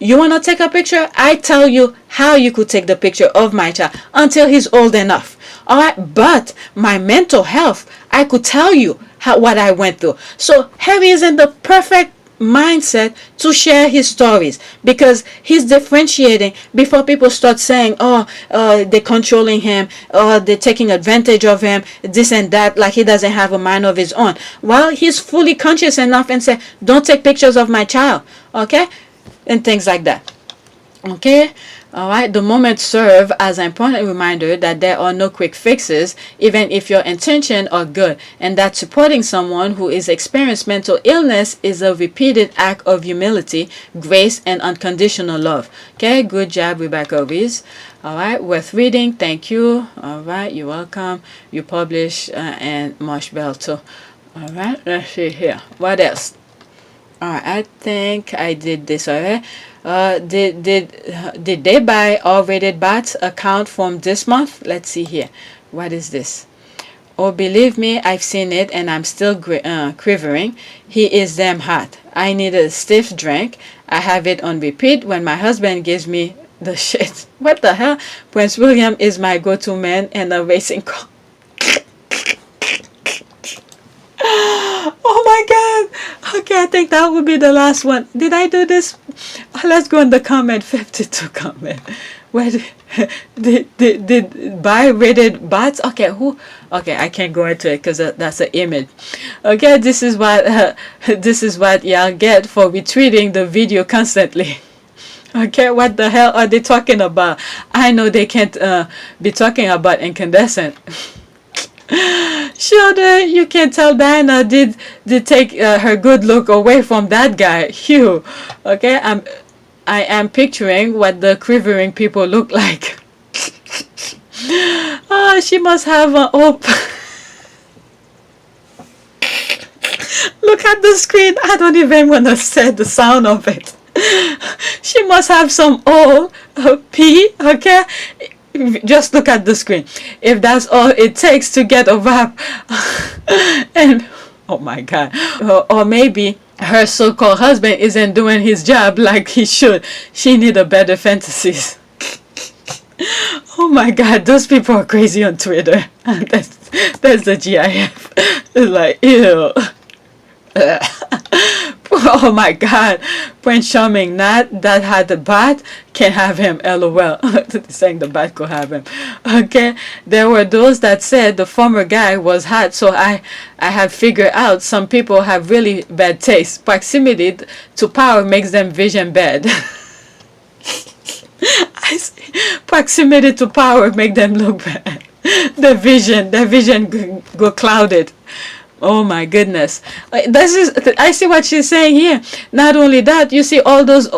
want to take a picture? I tell you how you could take the picture of my child until he's old enough. All right, but my mental health, I could tell you what I went through. So Harry is in the perfect mindset to share his stories, because he's differentiating before people start saying, they're controlling him, or they're taking advantage of him, this and that, like he doesn't have a mind of his own. Well, he's fully conscious enough and say, don't take pictures of my child, okay, and things like that. Okay, all right, the moment serve as an important reminder that there are no quick fixes, even if your intentions are good, and that supporting someone who is experiencing mental illness is a repeated act of humility, grace, and unconditional love. Okay, good job, Rebecca Reese. All right, worth reading. Thank you. All right, you're welcome. You publish and Marsh Bell too. All right, let's see here. What else? All right, I think I did this already. Did they buy R-rated bats account from this month? Let's see here. What is this? Oh, believe me, I've seen it and I'm still quivering. He is damn hot. I need a stiff drink. I have it on repeat when my husband gives me the shit. What the hell? Prince William is my go-to man and a racing car. Oh my god. Okay, I think that would be the last one. Did I do this? Let's go in the comment. 52 comment. Where did buy rated bots? Okay, who? Okay, I can't go into it because that's an image. Okay, this is what y'all get for retweeting the video constantly. Okay, what the hell are they talking about? I know they can't be talking about incandescent. Sure, you can tell Diana did take her good look away from that guy. Phew. Okay, I am picturing what the quivering people look like. Oh, she must have an hope. Look at the screen. I don't even want to say the sound of it. She must have some O-P, okay? Just look at the screen. If that's all it takes to get a rap. And, oh my God. Or maybe her so-called husband isn't doing his job like he should. She need a better fantasies. Oh my God, those people are crazy on Twitter. That's the GIF. It's like, ew. Oh my God, Prince Charming, not that had the bat, can have him, lol. Saying the bat could have him. Okay, there were those that said the former guy was hot, so I have figured out some people have really bad taste. Proximity to power makes them vision bad. I see. Proximity to power make them look bad. Their vision go clouded. Oh my goodness. I see what she's saying here. Not only that, you see all those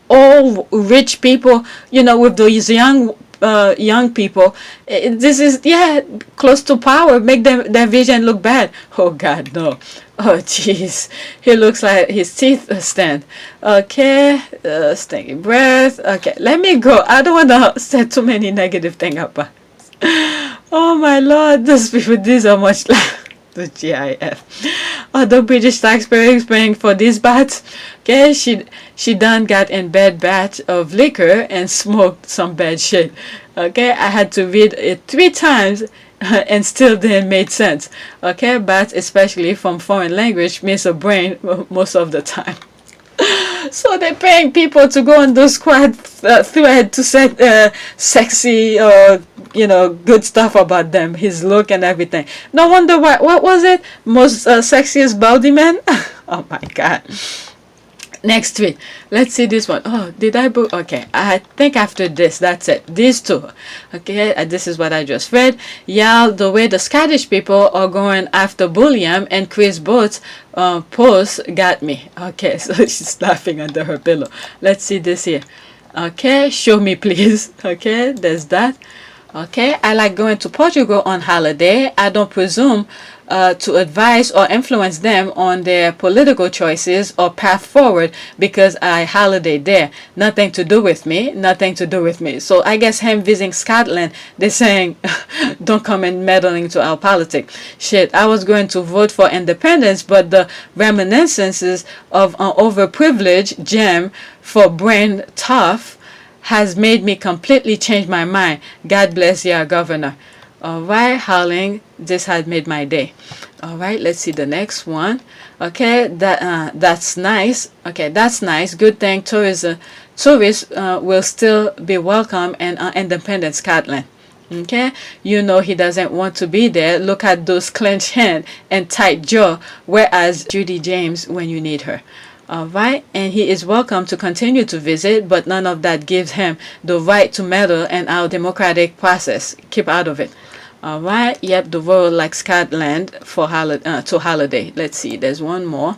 all rich people, you know, with those young people. This is, yeah, close to power, make their vision look bad. Oh God, no. Oh jeez, he looks like his teeth stand. Okay, stinky breath. Okay, let me go. I don't want to say too many negative things about it. Oh my Lord, these are much like the GIF. The British taxpayer is paying for these bats. Okay, she done got in bad batch of liquor and smoked some bad shit. Okay, I had to read it 3 times and still didn't make sense. Okay, bats, especially from foreign language, miss a brain most of the time. So they're paying people to go on those squad thread to say sexy or, you know, good stuff about them, his look and everything. No wonder why. What was it? Most sexiest baldy man? Oh my God. Next tweet. Let's see this one. Oh, did I book? Okay, I think after this, that's it. These two. Okay, this is what I just read. Y'all, the way the Scottish people are going after Bulliam and Chris Boat's post got me. Okay, so she's laughing under her pillow. Let's see this here. Okay, show me please. Okay, there's that. Okay, I like going to Portugal on holiday. I don't presume to advise or influence them on their political choices or path forward because I holiday there. Nothing to do with me. Nothing to do with me. So I guess him visiting Scotland, they're saying, don't come and meddling to our politics. Shit, I was going to vote for independence, but the reminiscences of an overprivileged gem for brain tough has made me completely change my mind. God bless you, Governor. All right, Howling, this had made my day. All right, let's see the next one. Okay, that's nice. Okay, that's nice. Good thing tourists will still be welcome in independent Scotland. Okay, you know he doesn't want to be there. Look at those clenched hand and tight jaw. Whereas Judy James when you need her. All right, and he is welcome to continue to visit, but none of that gives him the right to meddle in our democratic process. Keep out of it. All right, yep, the world like Scotland for to holiday. Let's see, there's one more.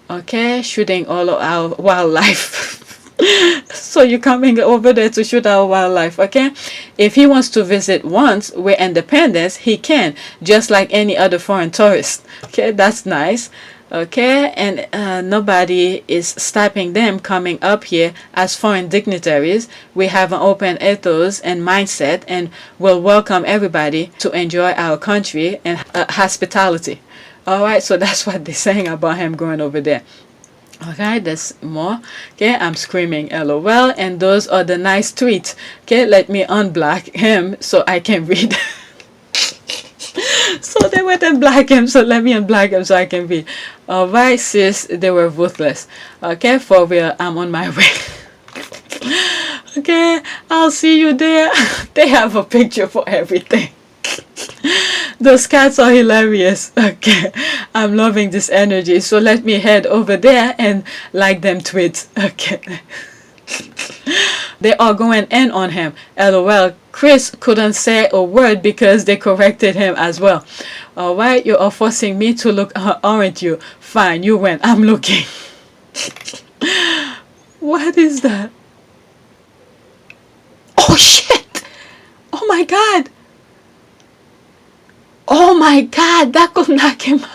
Okay, shooting all of our wildlife. So you're coming over there to shoot our wildlife, okay? If he wants to visit once with independence, he can, just like any other foreign tourist. Okay, that's nice. Okay, and nobody is stopping them coming up here as foreign dignitaries. We have an open ethos and mindset and will welcome everybody to enjoy our country and hospitality. All right, so that's what they're saying about him going over there. Okay, there's more. Okay, I'm screaming LOL, and those are the nice tweets. Okay, let me unblock him so I can read. So they went and black him, so let me unblock him so I can read. Alright, sis, they were ruthless. Okay, for real, I'm on my way. Okay, I'll see you there. They have a picture for everything. Those cats are hilarious. Okay, I'm loving this energy. So let me head over there and like them tweets. Okay. They are going in on him. LOL. Chris couldn't say a word because they corrected him as well. Alright, you are forcing me to look, aren't you? Fine, you win. I'm looking. What is that? Oh shit! Oh my god! Oh my god, that could knock him out.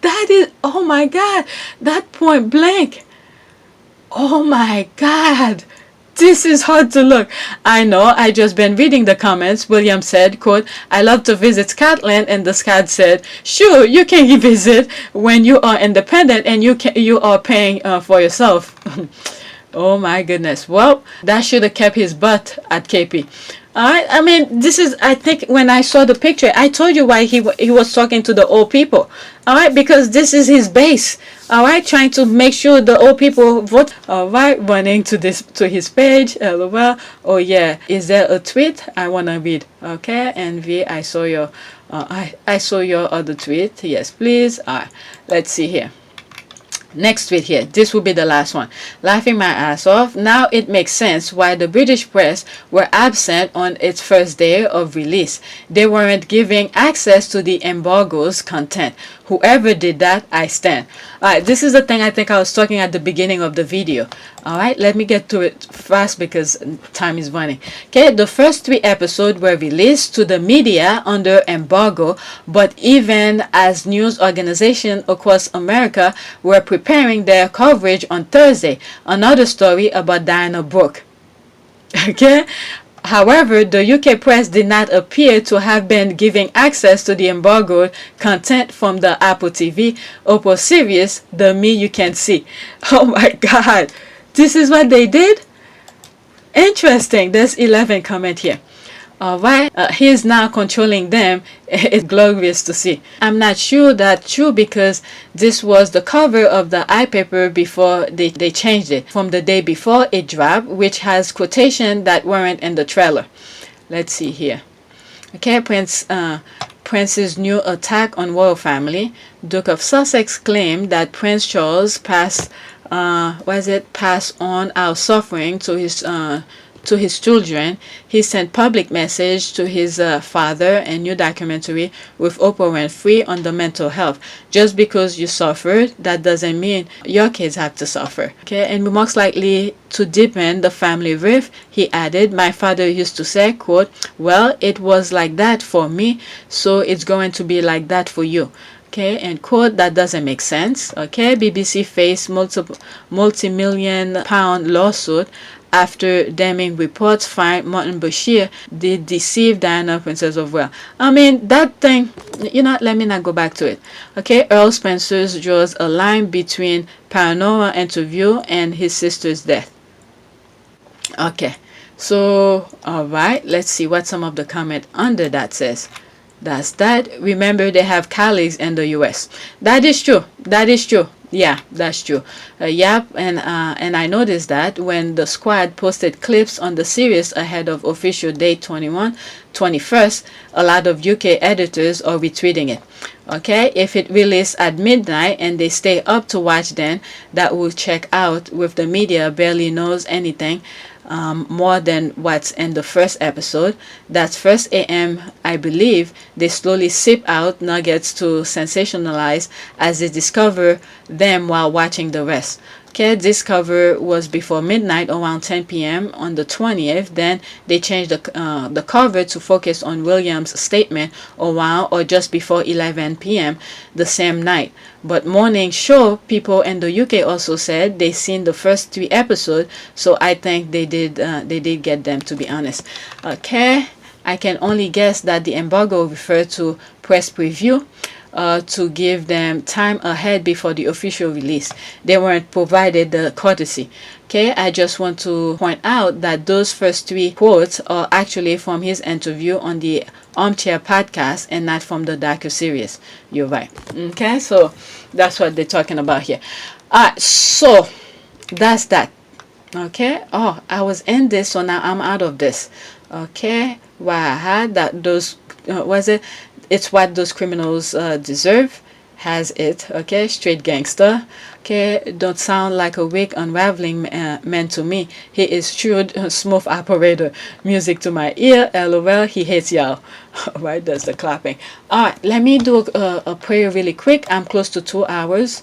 That is, oh my god, that point blank. Oh my god, this is hard to look. I know, I just been reading the comments. William said, quote, I love to visit Scotland, and the Scot said, sure, you can visit when you are independent and you are paying for yourself. Oh my goodness. Well, that should have kept his butt at KP. Alright, I mean, this is, I think when I saw the picture, I told you why he was talking to the old people. Alright, because this is his base. Alright, trying to make sure the old people vote. Alright, running to his page. LOL. Oh yeah, is there a tweet? I wanna read. Okay, NV, I saw your I saw your other tweet. Yes, please. Alright, let's see here. Next tweet here. This will be the last one. Laughing my ass off. Now it makes sense why the British press were absent on its first day of release. They weren't giving access to the embargo's content. Whoever did that, I stand. Alright, this is the thing I think I was talking at the beginning of the video. Alright, let me get to it fast because time is running. Okay, the first 3 episodes were released to the media under embargo, but even as news organizations across America were preparing their coverage on Thursday. Another story about Diana Brooke. Okay? However, the UK press did not appear to have been giving access to the embargoed content from the Apple TV, Oppo Sirius, the me you can see. Oh my god. This is what they did? Interesting. There's 11 comment here. Alright, he is now controlling them. It's glorious to see. I'm not sure that's true because this was the cover of the iPaper before they changed it from the day before it dropped, which has quotation that weren't in the trailer. Let's see here. Okay, Prince's new attack on royal family. Duke of Sussex claimed that Prince Charles passed on our suffering to his children. He sent public message to his father and new documentary with Oprah Winfrey on the mental health. Just because you suffered, that doesn't mean your kids have to suffer. Okay, and most likely to deepen the family rift, he added, my father used to say, quote, well, it was like that for me, so it's going to be like that for you. Okay, and quote, that doesn't make sense. Okay, BBC faced multi-million pound lawsuit after damning reports find Martin Bashir did deceive Diana, Princess of Wales. I mean, that thing, you know, let me not go back to it. Okay, Earl Spencer draws a line between paranormal interview and his sister's death. Okay, so, alright, let's see what some of the comment under that says. That's that. Remember, they have colleagues in the US. That is true. That is true. Yeah, that's true. Yep, and I noticed that when the squad posted clips on the series ahead of official date 21st, a lot of UK editors are retweeting it. Okay, if it released at midnight and they stay up to watch, then that will check out with the media barely knows anything more than what's in the first episode. That's first AM, I believe. They slowly sip out nuggets to sensationalize as they discover them while watching the rest. Okay, this cover was before midnight, around 10 p.m. on the 20th. Then they changed the cover to focus on William's statement around or just before 11 p.m. the same night. But morning show people in the UK also said they seen the first 3 episodes, so I think they did get them, to be honest. Okay, I can only guess that the embargo referred to press preview, to give them time ahead before the official release. They weren't provided the courtesy. Okay, I just want to point out that those first 3 quotes are actually from his interview on the Armchair podcast and not from the docu-series. You're right. Okay, so that's what they're talking about here. So that's that. Okay, oh, I was in this, so now I'm out of this. Okay, well, I had that, those was it, it's what those criminals deserve, has it. Okay, straight gangster. Okay, don't sound like a weak unraveling man to me. He is shrewd, smooth operator. Music to my ear. LOL, he hates y'all. Alright, that's the clapping. Alright, let me do a prayer really quick. I'm close to 2 hours.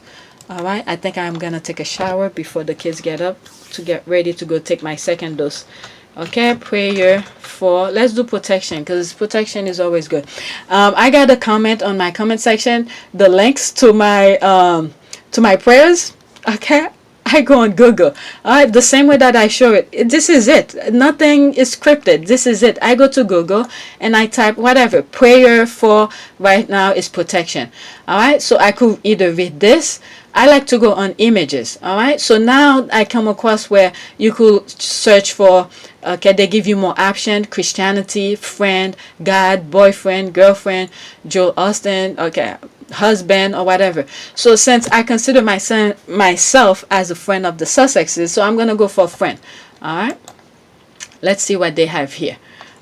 Alright, I think I'm gonna take a shower before the kids get up to get ready to go take my second dose. Okay, prayer for, let's do protection, because protection is always good. I got a comment on my comment section, the links to my prayers. Okay, I go on Google. Alright, the same way that I show it. This is it. Nothing is scripted. This is it. I go to Google and I type whatever. Prayer for right now is protection. Alright, so I could either read this. I like to go on images. Alright, so now I come across where you could search for, okay, they give you more options: Christianity, friend, God, boyfriend, girlfriend, Joel Austin, okay, husband, or whatever. So since I consider myself as a friend of the Sussexes, so I'm gonna go for friend. Alright, let's see what they have here.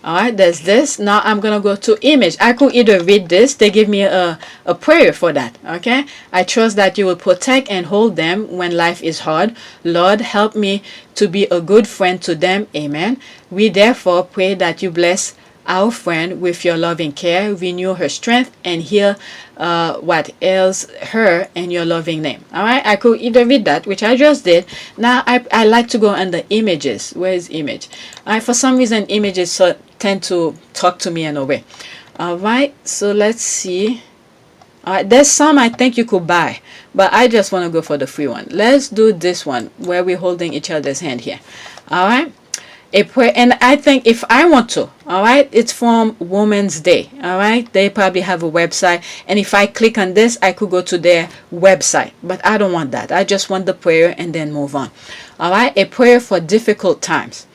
Alright, there's this. Now I'm gonna go to image. I could either read this. They give me a prayer for that. Okay, I trust that you will protect and hold them when life is hard. Lord, help me to be a good friend to them. Amen. We therefore pray that you bless our friend with your loving care, renew her strength, and heal what ails her in your loving name. Alright, I could either read that, which I just did. Now I like to go under images. Where is image? For some reason images tend to talk to me in a way. Alright, so let's see. Alright, there's some I think you could buy, but I just want to go for the free one. Let's do this one where we're holding each other's hand here. Alright, a prayer, and I think if I want to, alright, it's from Women's Day. Alright, they probably have a website, and if I click on this I could go to their website, but I don't want that. I just want the prayer and then move on. Alright, a prayer for difficult times.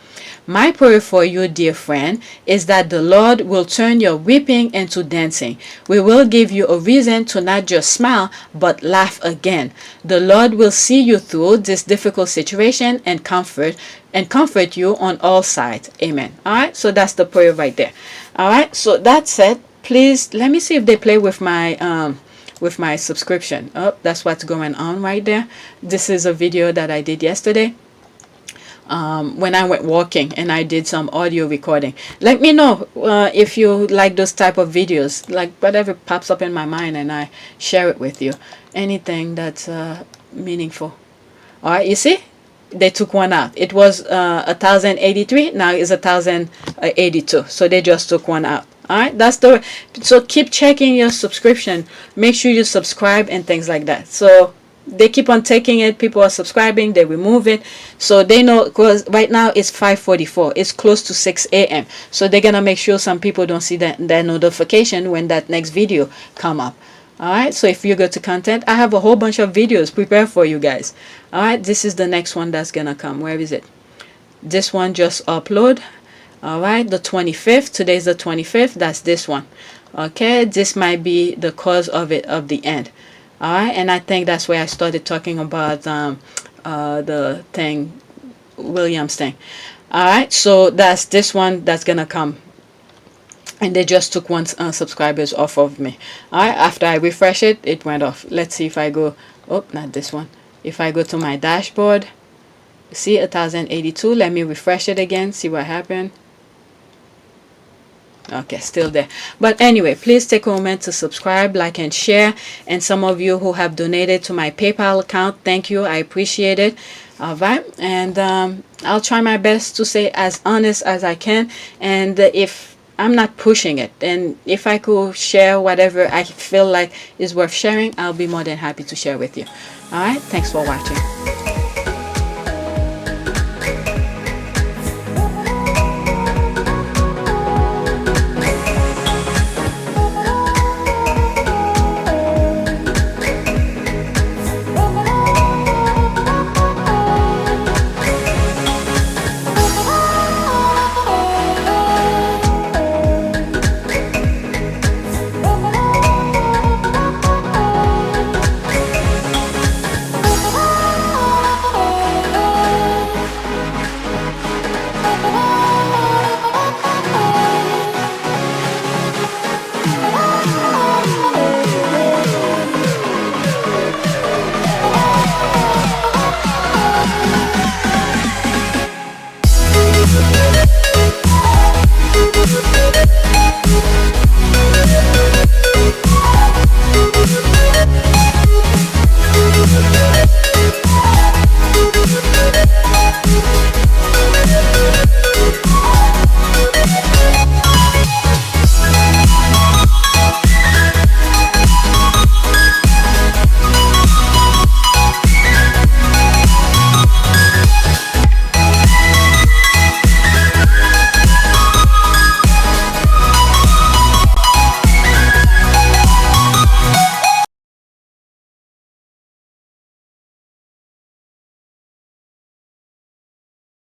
My prayer for you, dear friend, is that the Lord will turn your weeping into dancing. We will give you a reason to not just smile, but laugh again. The Lord will see you through this difficult situation and comfort you on all sides. Amen. All right, so that's the prayer right there. All right, so that's it. Please let me see if they play with my subscription. Oh, that's what's going on right there. This is a video that I did yesterday. When I went walking, and I did some audio recording. Let me know if you like those type of videos, like whatever pops up in my mind and I share it with you. Anything that's meaningful. Alright, you see, they took one out. It was 1083, now it's 1082, so they just took one out. Alright, that's the, so keep checking your subscription, make sure you subscribe and things like that. So they keep on taking it, people are subscribing, they remove it, so they know, because right now it's 5:44, it's close to 6 a.m. so they're gonna make sure some people don't see that notification when that next video come up. Alright, so if you go to content, I have a whole bunch of videos prepared for you guys. Alright, this is the next one that's gonna come. Where is it? This one just upload. Alright, the 25th, today's the 25th, that's this one. Okay, this might be the cause of it, of the end. Alright, and I think that's where I started talking about the thing, Williams thing. Alright, so that's this one that's gonna come. And they just took one subscribers off of me. Alright, after I refresh it, it went off. Let's see if I go, oh, not this one. If I go to my dashboard, see 1082, let me refresh it again, see what happened. Okay, still there. But anyway, please take a moment to subscribe, like, and share. And some of you who have donated to my PayPal account, thank you, I appreciate it. All right, and I'll try my best to stay as honest as I can. And if I'm not pushing it, and if I could share whatever I feel like is worth sharing, I'll be more than happy to share with you. All right, thanks for watching.